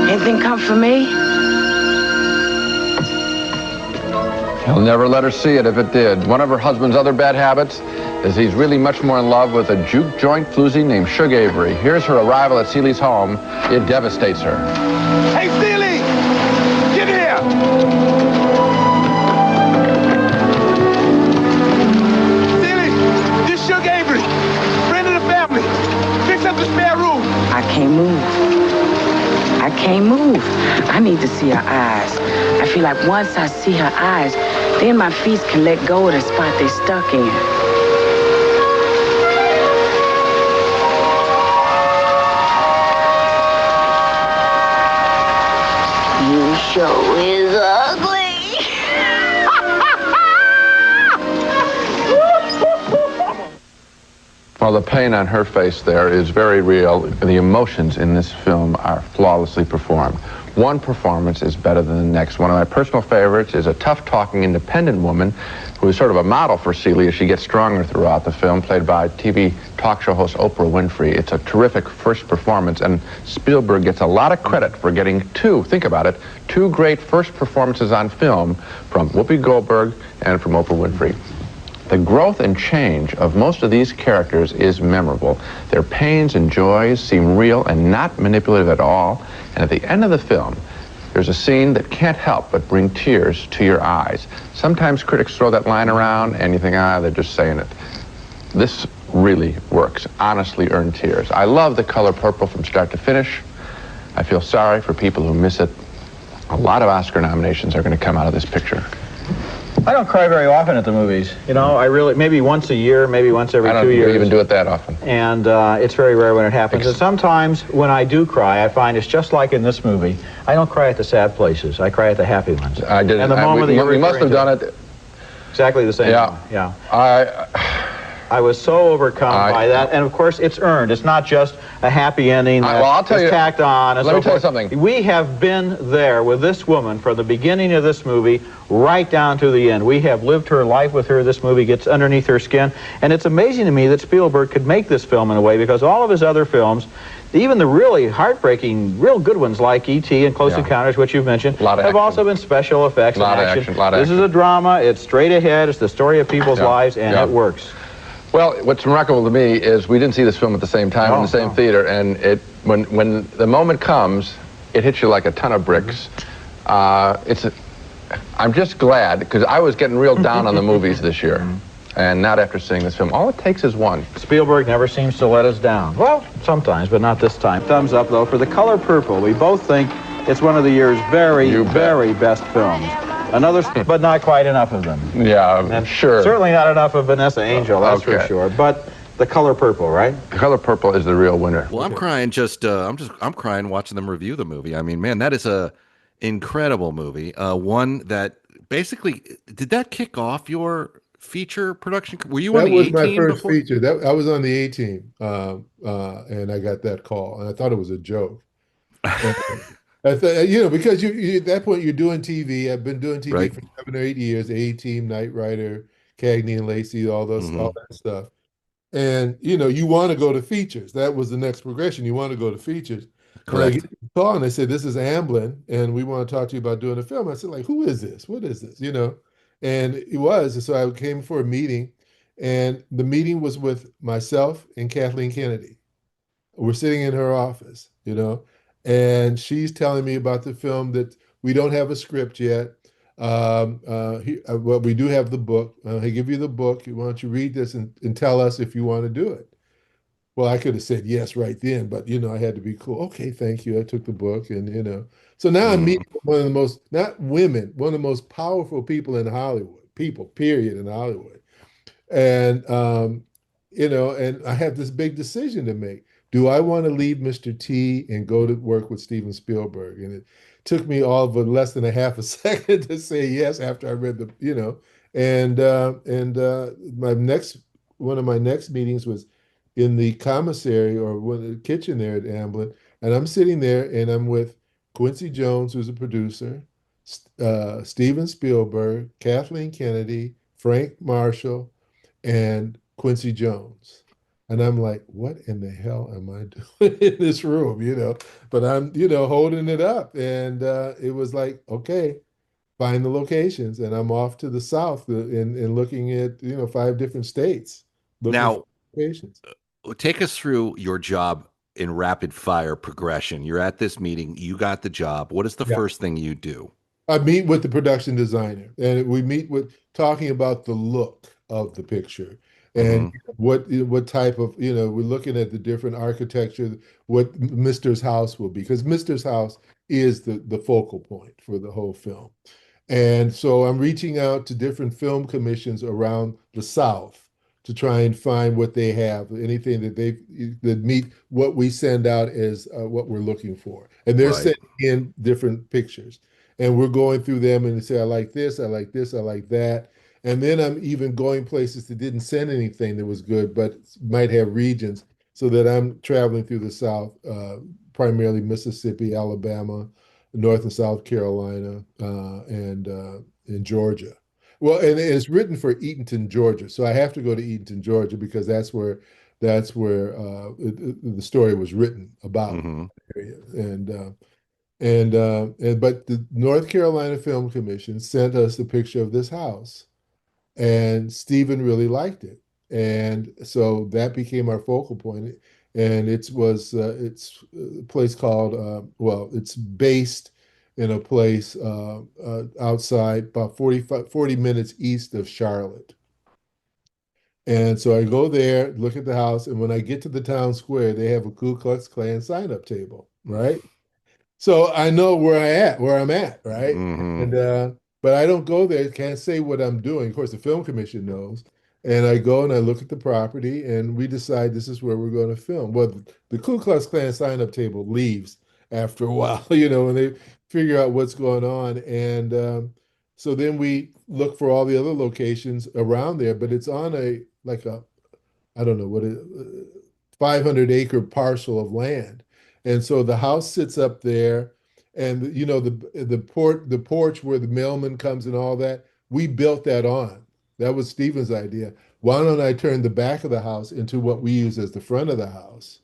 Anything come for me? He'll never let her see it if it did. One of her husband's other bad habits is he's really much more in love with a juke joint floozy named Suge Avery. Here's her arrival at Celie's home. It devastates her. Hey, Celie! Get here! Suge Avery, friend of the family. Fix up the spare room. I can't move. I can't move. I need to see her eyes. I feel like once I see her eyes, then my feet can let go of the spot they stuck in. You sure is ugly. Well, the pain on her face there is very real. The emotions in this film are flawlessly performed. One performance is better than the next. One of my personal favorites is a tough-talking, independent woman who is sort of a model for Celie as she gets stronger throughout the film, played by TV talk show host Oprah Winfrey. It's a terrific first performance, and Spielberg gets a lot of credit for getting think about it, two great first performances on film from Whoopi Goldberg and from Oprah Winfrey. The growth and change of most of these characters is memorable. Their pains and joys seem real and not manipulative at all. And at the end of the film, there's a scene that can't help but bring tears to your eyes. Sometimes critics throw that line around and you think, they're just saying it. This really works. Honestly earned tears. I love The Color Purple from start to finish. I feel sorry for people who miss it. A lot of Oscar nominations are going to come out of this picture. I don't cry very often at the movies. You know, I really, maybe once a year, maybe once every 2 years. I don't even do it that often. And it's very rare when it happens. And sometimes when I do cry, I find it's just like in this movie. I don't cry at the sad places. I cry at the happy ones. I did. And the moment that we must have done it. Exactly the same. Yeah. I was so overcome by that, and of course it's earned. It's not just a happy ending that I'll tell you, tacked on. Let me tell you something. We have been there with this woman from the beginning of this movie right down to the end. We have lived her life with her. This movie gets underneath her skin, and it's amazing to me that Spielberg could make this film in a way, because all of his other films, even the really heartbreaking, real good ones like E.T. and Close Encounters, which you've mentioned, have also been special effects and action. This is a drama. It's straight ahead. It's the story of people's lives, and it works. Well, what's remarkable to me is we didn't see this film at the same time in the same theater, and when the moment comes, it hits you like a ton of bricks. I'm just glad, because I was getting real down on the movies this year, and not after seeing this film. All it takes is one. Spielberg never seems to let us down. Well, sometimes, but not this time. Thumbs up, though, for The Color Purple. We both think it's one of the year's very best films. Another, but not quite enough of them. Yeah, and sure. Certainly not enough of Vanessa Angel, that's for sure. But The Color Purple, right? The Color Purple is the real winner. Well, I'm crying I'm crying watching them review the movie. I mean, man, that is a incredible movie. One that basically, did that kick off your feature production? Were you on the A-Team? That was my first feature. I was on the A-Team, and I got that call, and I thought it was a joke. I thought, because you at that point you're doing TV. I've been doing TV for 7 or 8 years. A-Team, Knight Rider, Cagney and Lacey, all that stuff. And you want to go to features. That was the next progression. You want to go to features. Correct. And I get the call and they said, "This is Amblin, and we want to talk to you about doing a film." I said, "Like, who is this? What is this?" And it was. And so I came for a meeting, and the meeting was with myself and Kathleen Kennedy. We're sitting in her office, and she's telling me about the film that we don't have a script yet. Well, we do have the book. I give you the book. Why don't you read this and tell us if you want to do it? Well, I could have said yes right then, but I had to be cool. Okay, thank you. I took the book, and So now I'm meeting one of the most, not women, one of the most powerful people in Hollywood, period, in Hollywood. And and I have this big decision to make. Do I want to leave Mr. T and go to work with Steven Spielberg? And it took me all but less than a half a second to say yes after I read one of my next meetings was in the commissary or the kitchen there at Amblin, and I'm sitting there and I'm with Quincy Jones, who's a producer, Steven Spielberg, Kathleen Kennedy, Frank Marshall, and Quincy Jones. And I'm like, what in the hell am I doing in this room, But I'm, holding it up. And it was like, okay, find the locations. And I'm off to the South and looking at, 5 different states. Now, take us through your job in rapid fire progression. You're at this meeting. You got the job. What is the first thing you do? I meet with the production designer, and we meet with talking about the look of the picture. And what type of, we're looking at the different architecture, what Mister's house will be, because Mister's house is the focal point for the whole film. And so I'm reaching out to different film commissions around the South to try and find what they have, anything that meet what we send out as what we're looking for. And they're sending in different pictures. And we're going through them and they say, I like this, I like this, I like that. And then I'm even going places that didn't send anything that was good, but might have regions, so that I'm traveling through the South, primarily Mississippi, Alabama, North and South Carolina, and Georgia. Well, and it's written for Eatonton, Georgia, so I have to go to Eatonton, Georgia, because that's where the story was written about. But the North Carolina Film Commission sent us a picture of this house. And Stephen really liked it. And so that became our focal point. And it's a place called, it's based in a place outside, about 40 minutes east of Charlotte. And so I go there, look at the house, and when I get to the town square, they have a Ku Klux Klan sign-up table, right? So I know where I'm at, right? but I don't go there. Can't say what I'm doing. Of course, the film commission knows. And I go and I look at the property and we decide this is where we're going to film. Well, the Ku Klux Klan sign-up table leaves after a while, and they figure out what's going on. And so then we look for all the other locations around there, but it's on like a, I don't know what it, 500-acre parcel of land. And so the house sits up there and the porch where the mailman comes and all that, we built that on. That was Stephen's idea. Why don't I turn the back of the house into what we use as the front of the house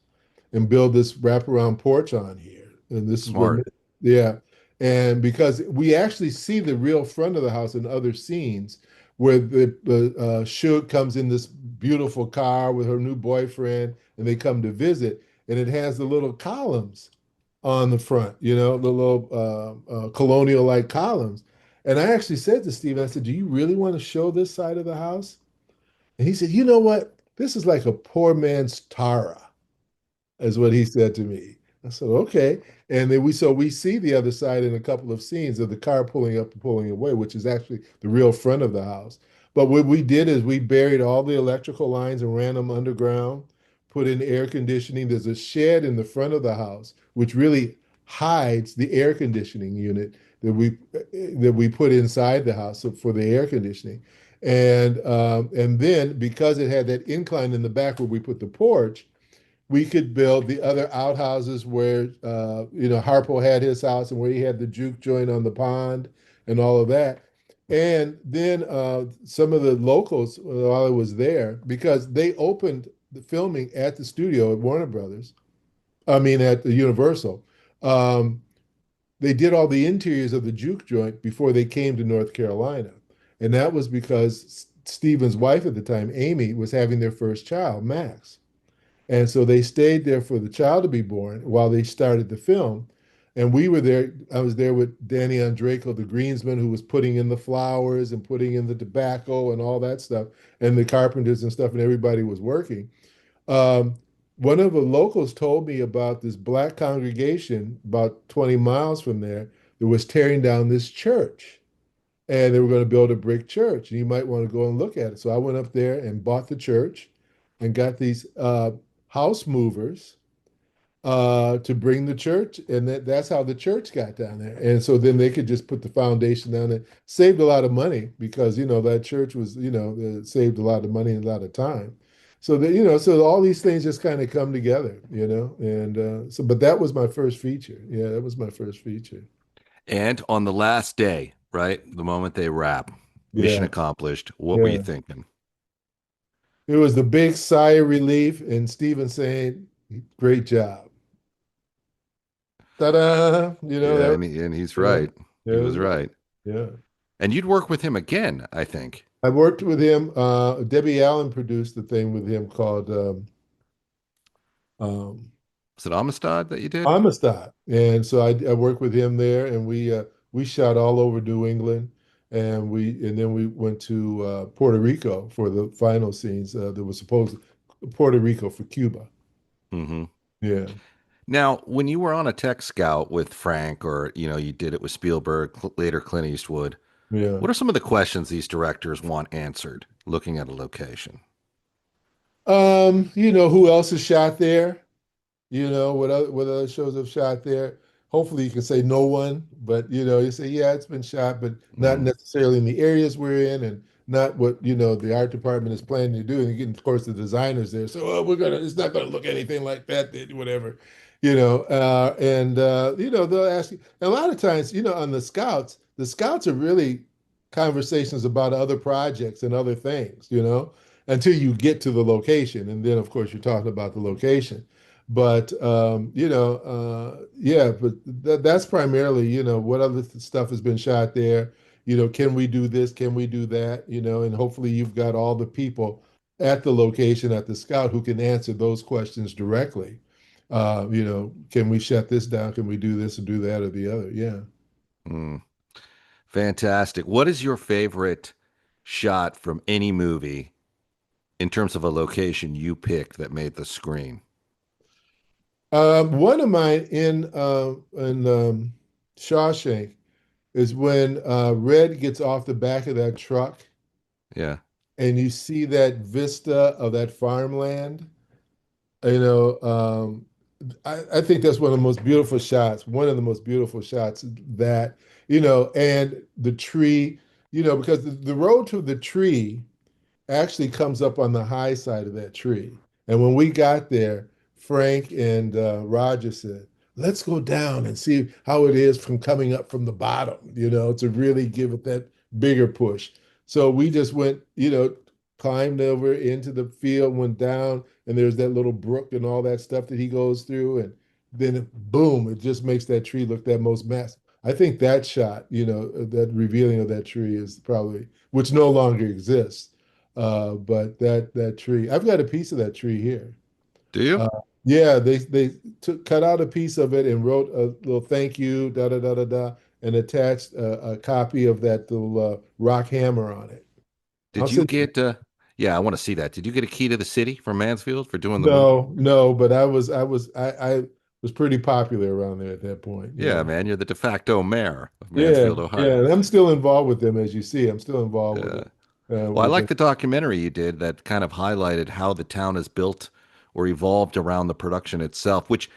and build this wraparound porch on here? And this is what, Smart. yeah. And because we actually see the real front of the house in other scenes where the Shug comes in this beautiful car with her new boyfriend and they come to visit, and it has the little columns on the front, the little colonial-like columns. And I actually said to Steve, I said, do you really want to show this side of the house? And he said, you know what? This is like a poor man's Tara, is what he said to me. I said, okay. And then we see the other side in a couple of scenes of the car pulling up and pulling away, which is actually the real front of the house. But what we did is we buried all the electrical lines and ran them underground, put in air conditioning. There's a shed in the front of the house, which really hides the air conditioning unit that we put inside the house for the air conditioning. And then because it had that incline in the back where we put the porch, we could build the other outhouses where Harpo had his house and where he had the juke joint on the pond and all of that. And then some of the locals, while I was there, because they opened the filming at the studio at Warner Brothers, I mean at the Universal. They did all the interiors of the juke joint before they came to North Carolina. And that was because Stephen's wife at the time, Amy, was having their first child, Max. And so they stayed there for the child to be born while they started the film. And we were there. I was there with Danny Andreyko, the greensman, who was putting in the flowers and putting in the tobacco and all that stuff, and the carpenters and stuff, and everybody was working. Um, One of the locals told me about this black congregation about 20 miles from there that was tearing down this church. And they were going to build a brick church, and you might want to go and look at it. So I went up there and bought the church and got these house movers to bring the church, and that's how the church got down there. And so then they could just put the foundation down there. Saved a lot of money because that church was it saved a lot of money and a lot of time. So that so all these things just kind of come together, and so but that was my first feature. Yeah, that was my first feature. And on the last day, right, the moment they wrap, mission Yeah, accomplished. What were you yeah. thinking? It was the big sigh of relief, and Stephen saying, "Great job." Ta-da! Yeah, That and he's yeah, right. He yeah, it was was good. right. Yeah. And you'd work with him again, I think. I worked with him. Debbie Allen produced the thing with him called um, Was it Amistad that you did? Amistad, and so I worked with him there, and we shot all over New England, and then we went to Puerto Rico for the final scenes. That was supposed Puerto Rico for Cuba. Hmm. Yeah, Now, when you were on a tech scout with Frank, or you did it with Spielberg, later Clint Eastwood, yeah. what are some of the questions these directors want answered looking at a location? Who else has shot there? What other shows have shot there? Hopefully you can say no one, but you say, yeah, it's been shot, but not Mm, necessarily in the areas we're in and not what, the art department is planning to do. And you get, of course, the designers there. So it's not gonna look anything like that, whatever. They'll ask you, and a lot of times, on the scouts are really conversations about other projects and other things, until you get to the location. And then of course you're talking about the location. But yeah, but that's primarily, what other stuff has been shot there. Can we do this? Can we do that? And hopefully you've got all the people at the location at the scout who can answer those questions directly. Can we shut this down? Can we do this and do that or the other? Yeah. mm. Fantastic. What is your favorite shot from any movie in terms of a location you picked that made the screen? One of mine in Shawshank is when Red gets off the back of that truck Yeah. and you see that vista of that farmland. You know, I think that's one of the most beautiful shots, one of the most beautiful shots that, and the tree, because the road to the tree actually comes up on the high side of that tree. And when we got there, Frank and Roger said, let's go down and see how it is from coming up from the bottom, to really give it that bigger push. So we just went, climbed over into the field, went down, and there's that little brook and all that stuff that he goes through. And then boom, it just makes that tree look that most massive. I think that shot, that revealing of that tree is probably, which no longer exists. But that tree, I've got a piece of that tree here. Do you? Yeah, they cut out a piece of it and wrote a little thank you, da da da da da, and attached a copy of that little rock hammer on it. Did you get? Yeah, I want to see that. Did you get a key to the city from Mansfield for doing the movie? No, but I was pretty popular around there at that point. Yeah, man, you're the de facto mayor of Yeah, Mansfield, Ohio. yeah, and I'm still involved with them, as you see. I'm still involved with it. Well, I like the documentary you did that kind of highlighted how the town is built or evolved around the production itself, which,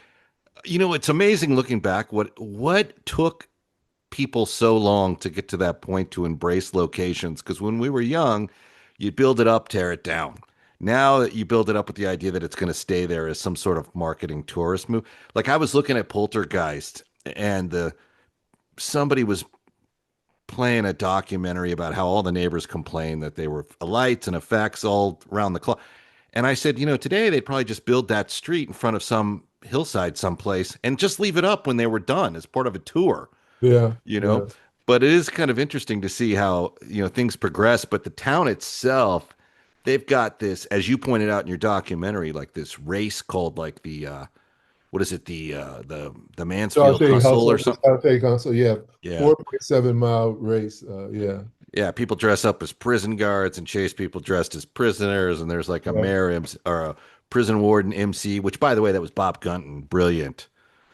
it's amazing looking back what took people so long to get to that point to embrace locations. Because when we were young, you'd build it up, tear it down. Now that you build it up with the idea that it's going to stay there as some sort of marketing tourist move. Like I was looking at Poltergeist and somebody was playing a documentary about how all the neighbors complained that they were lights and effects all around the clock. And I said, today they'd probably just build that street in front of some hillside someplace and just leave it up when they were done as part of a tour. Yeah. Yeah. But it is kind of interesting to see how, things progress. But the town itself, they've got this, as you pointed out in your documentary, like this race called like what is it? The Mansfield Hustle or something? Shawshank Hustle, yeah. Yeah. 4.7-mile race. Yeah. Yeah, people dress up as prison guards and chase people dressed as prisoners, and there's like a mayor or a prison warden MC, which by the way, that was Bob Gunton, brilliant.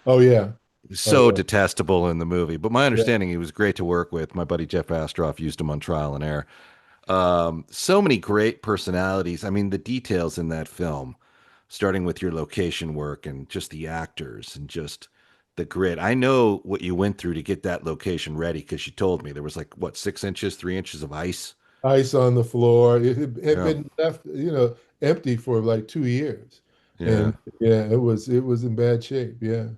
Oh yeah. So detestable in the movie, but my understanding he was great to work with. My buddy Jeff Astroff used him on Trial and Error. So many great personalities. I mean, the details in that film, starting with your location work and just the actors and just the grit. I know what you went through to get that location ready because you told me there was like, what, 6 inches, 3 inches of ice? Ice on the floor. It had been left, empty for like 2 years. Yeah. And it was in bad shape. Yeah.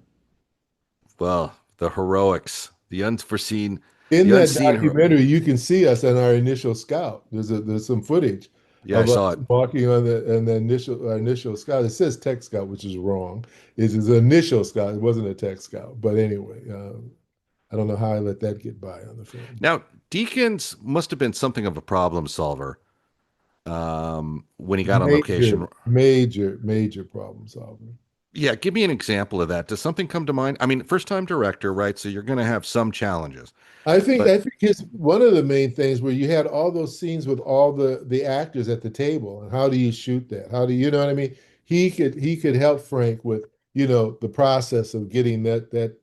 Well, the heroics, the unforeseen. In that documentary, you can see us on our initial scout. There's some footage. Yeah, I saw it. Walking on the initial scout. It says tech scout, which is wrong. It's his initial scout. It wasn't a tech scout. But anyway, I don't know how I let that get by on the film. Now, Deakins must have been something of a problem solver when he got on location. Major problem solver. Yeah, give me an example of that. Does something come to mind? I mean, first-time director, right? So you're going to have some challenges. I think it's one of the main things where you had all those scenes with all the actors at the table, and how do you shoot that? How do you know what I mean? He could help Frank with the process of getting that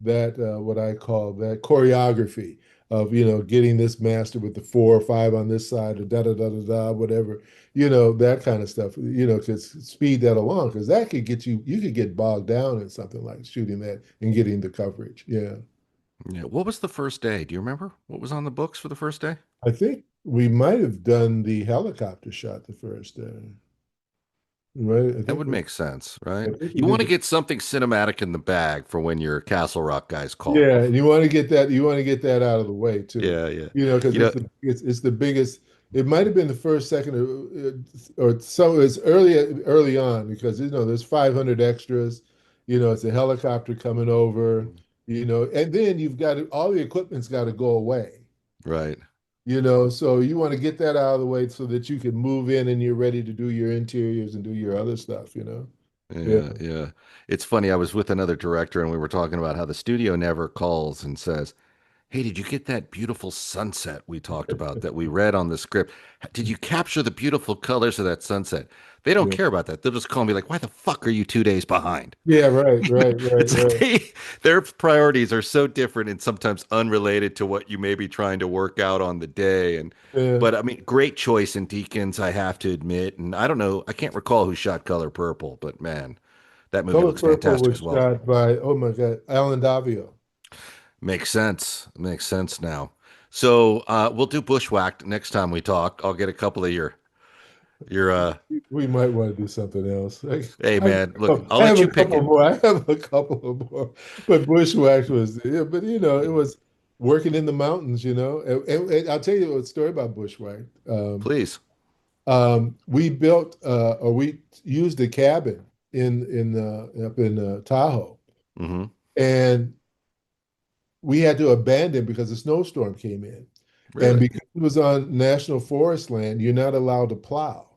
what I call that choreography of getting this master with the 4 or 5 on this side or da da da da da whatever, that kind of stuff, to speed that along, because that could get you could get bogged down in something like shooting that and getting the coverage. Yeah. What was the first day? Do you remember what was on the books for the first day? I think we might have done the helicopter shot the first day. Right? That would make sense, right? You want to get something cinematic in the bag for when your Castle Rock guys call. Yeah, and you want to get that out of the way too. Yeah. Because it's the biggest. It might have been the first, second, or so. It's early on because there's 500 extras. It's a helicopter coming over. And then you've got all the equipment's got to go away. Right. So you want to get that out of the way so that you can move in and you're ready to do your interiors and do your other stuff. Yeah. It's funny. I was with another director and we were talking about how the studio never calls and says, hey, did you get that beautiful sunset we talked about that we read on the script? Did you capture the beautiful colors of that sunset? They don't Yeah. care about that. They'll just call me like, why the fuck are you 2 days behind? Yeah, right, right, right, It's like right. their priorities are so different and sometimes unrelated to what you may be trying to work out on the day. Yeah. But I mean, great choice in Deacons, I have to admit. And I don't know, I can't recall who shot Color Purple, but man, that movie Color looks Purple fantastic was as well. shot by, oh my God, Alan Davio. Makes sense. Makes sense now. So we'll do Bushwhacked next time we talk. I'll get a couple of your We might want to do something else. hey man, look, I'll I let have you a pick couple it. more. I have a couple of more. But Bushwhacked was, yeah, but it was working in the mountains, And I'll tell you a story about Bushwhacked. Please. We built or we used a cabin up in Tahoe, Mm-hmm. and we had to abandon because a snowstorm came in. And Really? because it was on national forest land, you're not allowed to plow.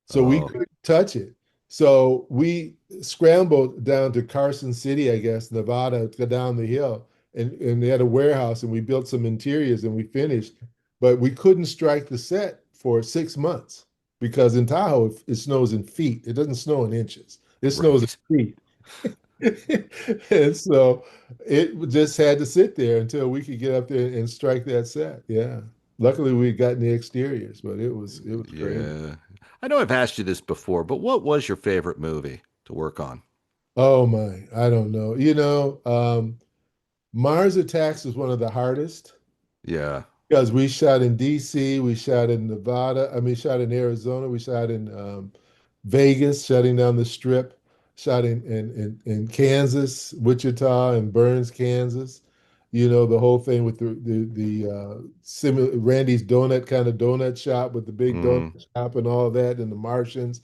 So we Oh. couldn't touch it. So we scrambled down to Carson City, I guess, Nevada, to go down the hill. And they had a warehouse and we built some interiors and we finished. But we couldn't strike the set for 6 months because in Tahoe, it snows in feet. It doesn't snow in inches. It snows in Right. feet. And so it just had to sit there until we could get up there and strike that set. Yeah. Luckily we got the exteriors, but it was crazy. Yeah. I know I've asked you this before, but what was your favorite movie to work on? Oh my, I don't know. Mars Attacks was one of the hardest Yeah. because we shot in DC, we shot in Nevada, I mean, shot in Arizona, we shot in Vegas, shutting down the strip, shot in Kansas, Wichita, and Burns, Kansas. The whole thing with Randy's donut kind of donut shop with the big donut Mm-hmm. shop and all that, and the Martians.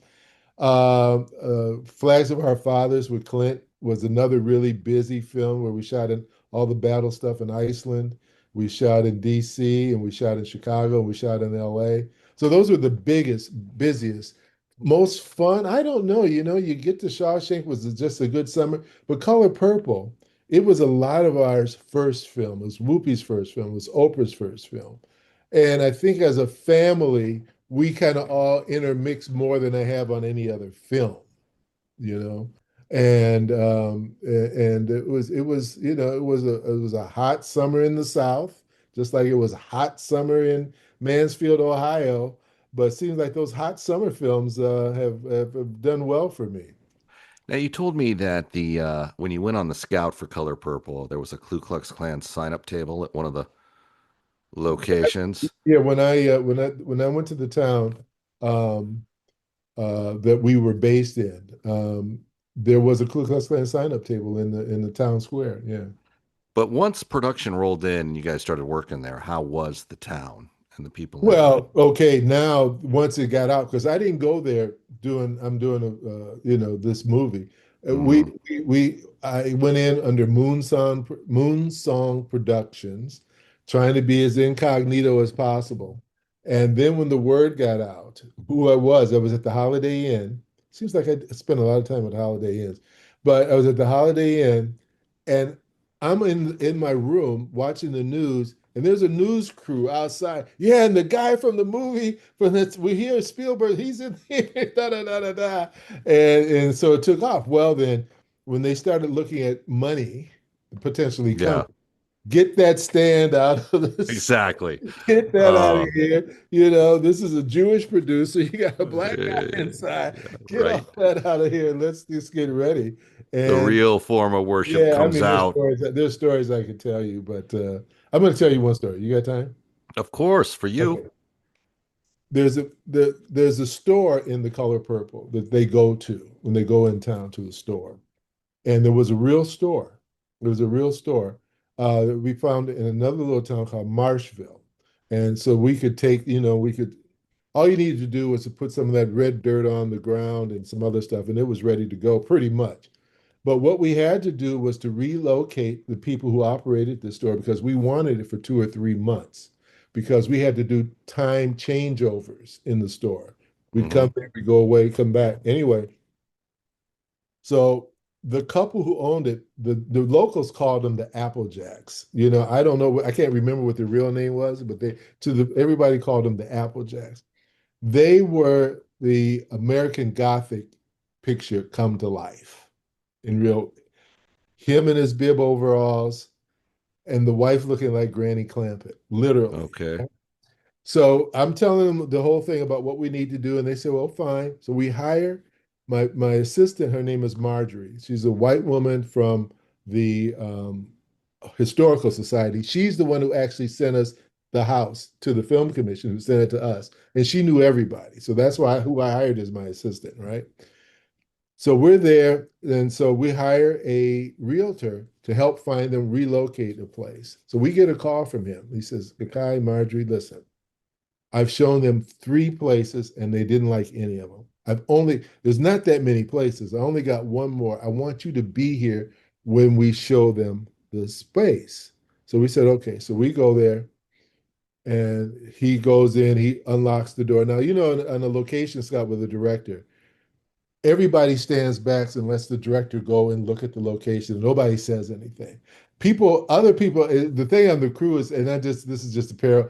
Flags of Our Fathers with Clint was another really busy film where we shot in all the battle stuff in Iceland. We shot in DC and we shot in Chicago and we shot in LA. So those were the biggest, busiest, most fun. I don't know, you get to Shawshank was just a good summer, but Color Purple, it was a lot of our first film. It was Whoopi's first film. It was Oprah's first film. And I think as a family, we kind of all intermix more than I have on any other film, you know. And it was a hot summer in the South, just like it was a hot summer in Mansfield, Ohio. But it seems like those hot summer films have done well for me. Now you told me that the when you went on the scout for Color Purple, there was a Ku Klux Klan sign-up table at one of the locations. Yeah, when I went to the town um, that we were based in, there was a Ku Klux Klan sign-up table in the town square. Yeah. But once production rolled in and you guys started working there, how was the town and the people in it? Well, okay, now once it got out, because I didn't go there I'm doing this movie. Mm-hmm. I went in under Moonsong Productions, trying to be as incognito as possible. And then when the word got out, who I was at the Holiday Inn. Seems like I spent a lot of time at Holiday Inns, but I was at the Holiday Inn, and I'm in my room watching the news, and there's a news crew outside. Yeah, and the guy from the movie we hear Spielberg, he's in here, da da da da da, and so it took off. Well, then when they started looking at money potentially coming, Yeah, get that stand out of this. exactly. Get that out of Um, here. This is a Jewish producer. You got a black guy inside. yeah, Get right. all that out of here. Let's just get ready. The And real form of worship yeah, I comes mean, there's out. stories, there's stories I could tell you, but I'm going to tell you one story. You got time? Of course, for you. Okay. There's a store in the Color Purple that they go to when they go in town to the store, and there was a real store. There was a real store that we found in another little town called Marshville, and so we could take, we could. All you needed to do was to put some of that red dirt on the ground and some other stuff, and it was ready to go pretty much. But what we had to do was to relocate the people who operated the store because we wanted it for 2 or 3 months because we had to do time changeovers in the store. We'd Hmm. come there, we go away, come back. Anyway, so the couple who owned it, the locals called them the Applejacks. I don't know, I can't remember what their real name was, but everybody called them the Applejacks. They were the American Gothic picture come to life in real. Him in his bib overalls and the wife looking like Granny Clampett, literally. Okay. So I'm telling them the whole thing about what we need to do, and they say, "Well, fine." So we hire my assistant. Her name is Marjorie. She's a white woman from the Historical Society. She's the one who actually sent us the house to the film commission, who sent it to us, and she knew everybody. So that's who I hired as my assistant, right? So we're there, and so we hire a realtor to help find them relocate a place. So we get a call from him. He says, "Kai, Marjorie, listen, I've shown them 3 places and they didn't like any of them. There's not that many places. I only got one more. I want you to be here when we show them the space." So we said, okay. So we go there and he goes in, he unlocks the door. Now, on a location, Scott, with a director, everybody stands back and lets the director go and look at the location. Nobody says anything. Other people, the thing on the crew is, and this is just a pair,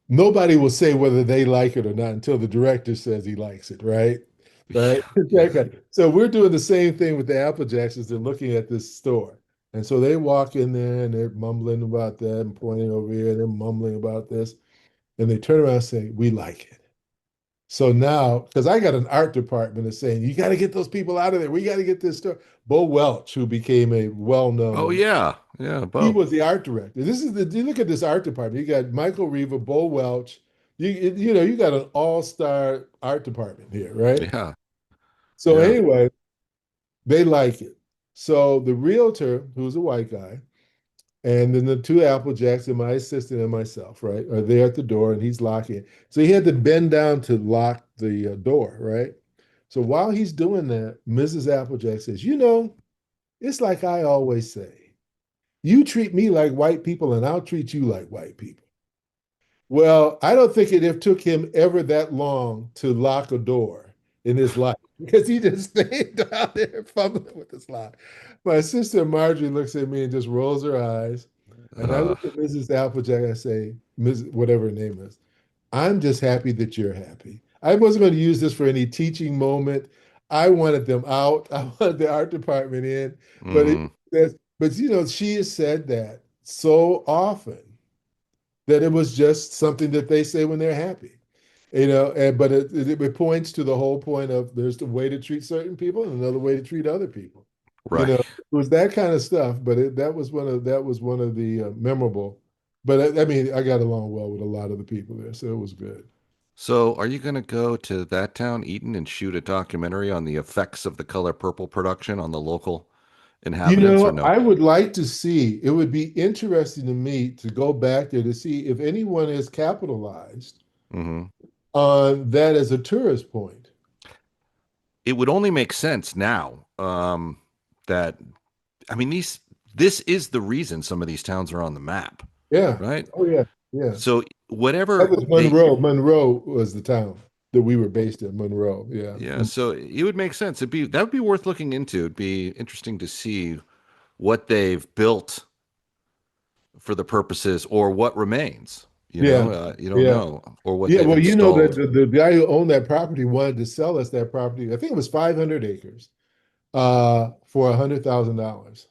nobody will say whether they like it or not until the director says he likes it, right? Right. Okay. So we're doing the same thing with the Applejacks as they're looking at this store. And so they walk in there and they're mumbling about that and pointing over here, and they're mumbling about this. And they turn around and say, "We like it." So now, because I got an art department that's saying, "You got to get those people out of there. We got to get this store." Bo Welch, who became a well-known. Oh, yeah. Yeah, Bo. He was the art director. You look at this art department. You got Michael Reaver, Bo Welch. You got an all-star art department here, right? Yeah. So anyway, they like it. So the realtor, who's a white guy, and then the 2 Applejacks and my assistant and myself, right, are there at the door, and he's locking it. So he had to bend down to lock the door, right? So while he's doing that, Mrs. Applejack says, "It's like I always say, you treat me like white people and I'll treat you like white people." Well, I don't think it took him ever that long to lock a door in his life, because he just stayed down there fumbling with this lock. My sister Marjorie looks at me and just rolls her eyes. And I look at Mrs. Applejack and I say, whatever her name is, "I'm just happy that you're happy." I wasn't going to use this for any teaching moment. I wanted them out. I wanted the art department in. But she has said that so often that it was just something that they say when they're happy. But it points to the whole point of there's the way to treat certain people and another way to treat other people. Right. It was that kind of stuff, but that was one of the memorable. But I mean, I got along well with a lot of the people there, so it was good. So are you going to go to that town, Eaton, and shoot a documentary on the effects of the color purple production on the local inhabitants, or no? I would like to see, it would be interesting to me to go back there to see if anyone has capitalized on that as a tourist point. It would only make sense now that, I mean, this is the reason some of these towns are on the map. Yeah. Right? Oh, yeah. Yeah. So whatever. That was Monroe. Monroe was the town that we were based in, Monroe. Yeah. Yeah. So it would make sense. That would be worth looking into. It'd be interesting to see what they've built for the purposes, or what remains. You don't know, or what. Yeah. Well, installed. that the guy who owned that property wanted to sell us that property. I think it was 500 acres for $100,000.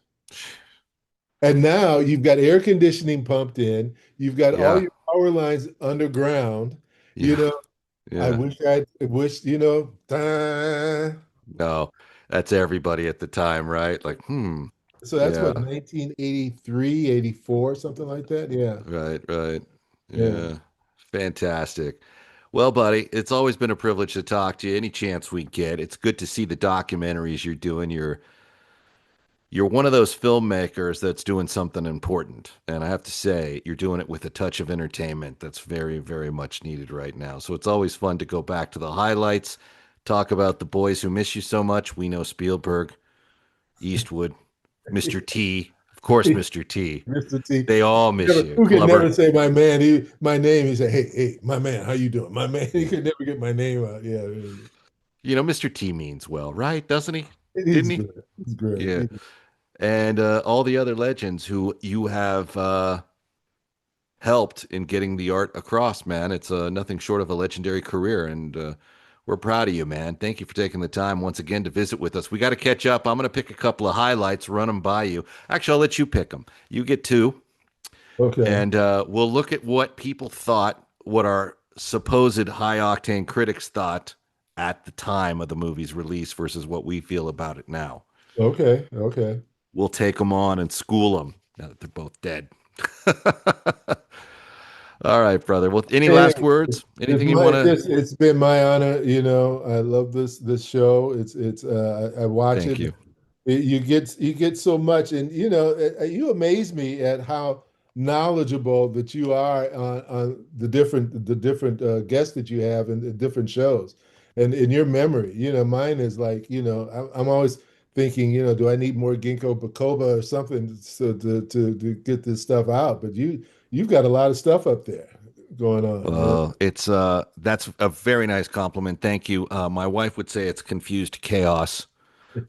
And now you've got air conditioning pumped in. You've got all your power lines underground. Yeah. I wish, No, that's everybody at the time, right? Like, So that's what, 1983, 84, something like that? Yeah. Right. Yeah. Fantastic. Well, buddy, it's always been a privilege to talk to you any chance we get. It's good to see the documentaries you're doing. You're one of those filmmakers that's doing something important. And I have to say, you're doing it with a touch of entertainment that's very, very much needed right now. So it's always fun to go back to the highlights, talk about the boys who miss you so much. We know Spielberg, Eastwood, Mr. T, of course, Mr. T. Mr. T. They all miss you. Who could never say my man? My name. He said, "Hey, my man, how you doing, my man?" He could never get my name out. Yeah. Mr. T means well, right? Doesn't he? Didn't He's he? good. He's great. Yeah. And all the other legends who you have helped in getting the art across, man. It's nothing short of a legendary career, and we're proud of you, man. Thank you for taking the time once again to visit with us. We got to catch up. I'm going to pick a couple of highlights, run them by you. Actually, I'll let you pick them. You get two. Okay. And we'll look at what people thought, what our supposed high-octane critics thought at the time of the movie's release versus what we feel about it now. Okay. Okay. We'll take them on and school them now that they're both dead. All right, brother. Well, any last words? Anything you want to? It's been my honor. You know, I love this show. I watch Thank it. you. You get so much, and you know, you amaze me at how knowledgeable that you are on the different guests that you have in the different shows, and in your memory. You know, mine is like, you know, I'm always thinking, you know, do I need more ginkgo biloba or something so to get this stuff out? But you've got a lot of stuff up there going on. It's that's a very nice compliment. Thank you. My wife would say it's confused chaos,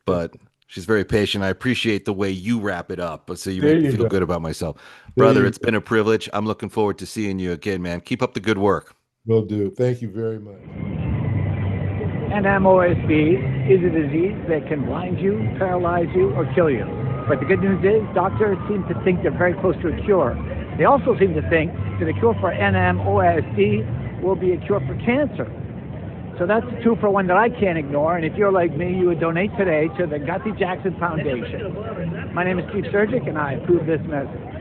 but she's very patient. I appreciate the way you wrap it up, so you make me feel good about myself. Brother, it's been a privilege. I'm looking forward to seeing you again, man. Keep up the good work. Will do. Thank you very much. NMOSD is a disease that can blind you, paralyze you, or kill you. But the good news is doctors seem to think they're very close to a cure. They also seem to think that a cure for NMOSD will be a cure for cancer. So that's a 2-for-1 that I can't ignore, and if you're like me, you would donate today to the Gussie Jackson Foundation. My name is Chief Surgic, and I approve this message.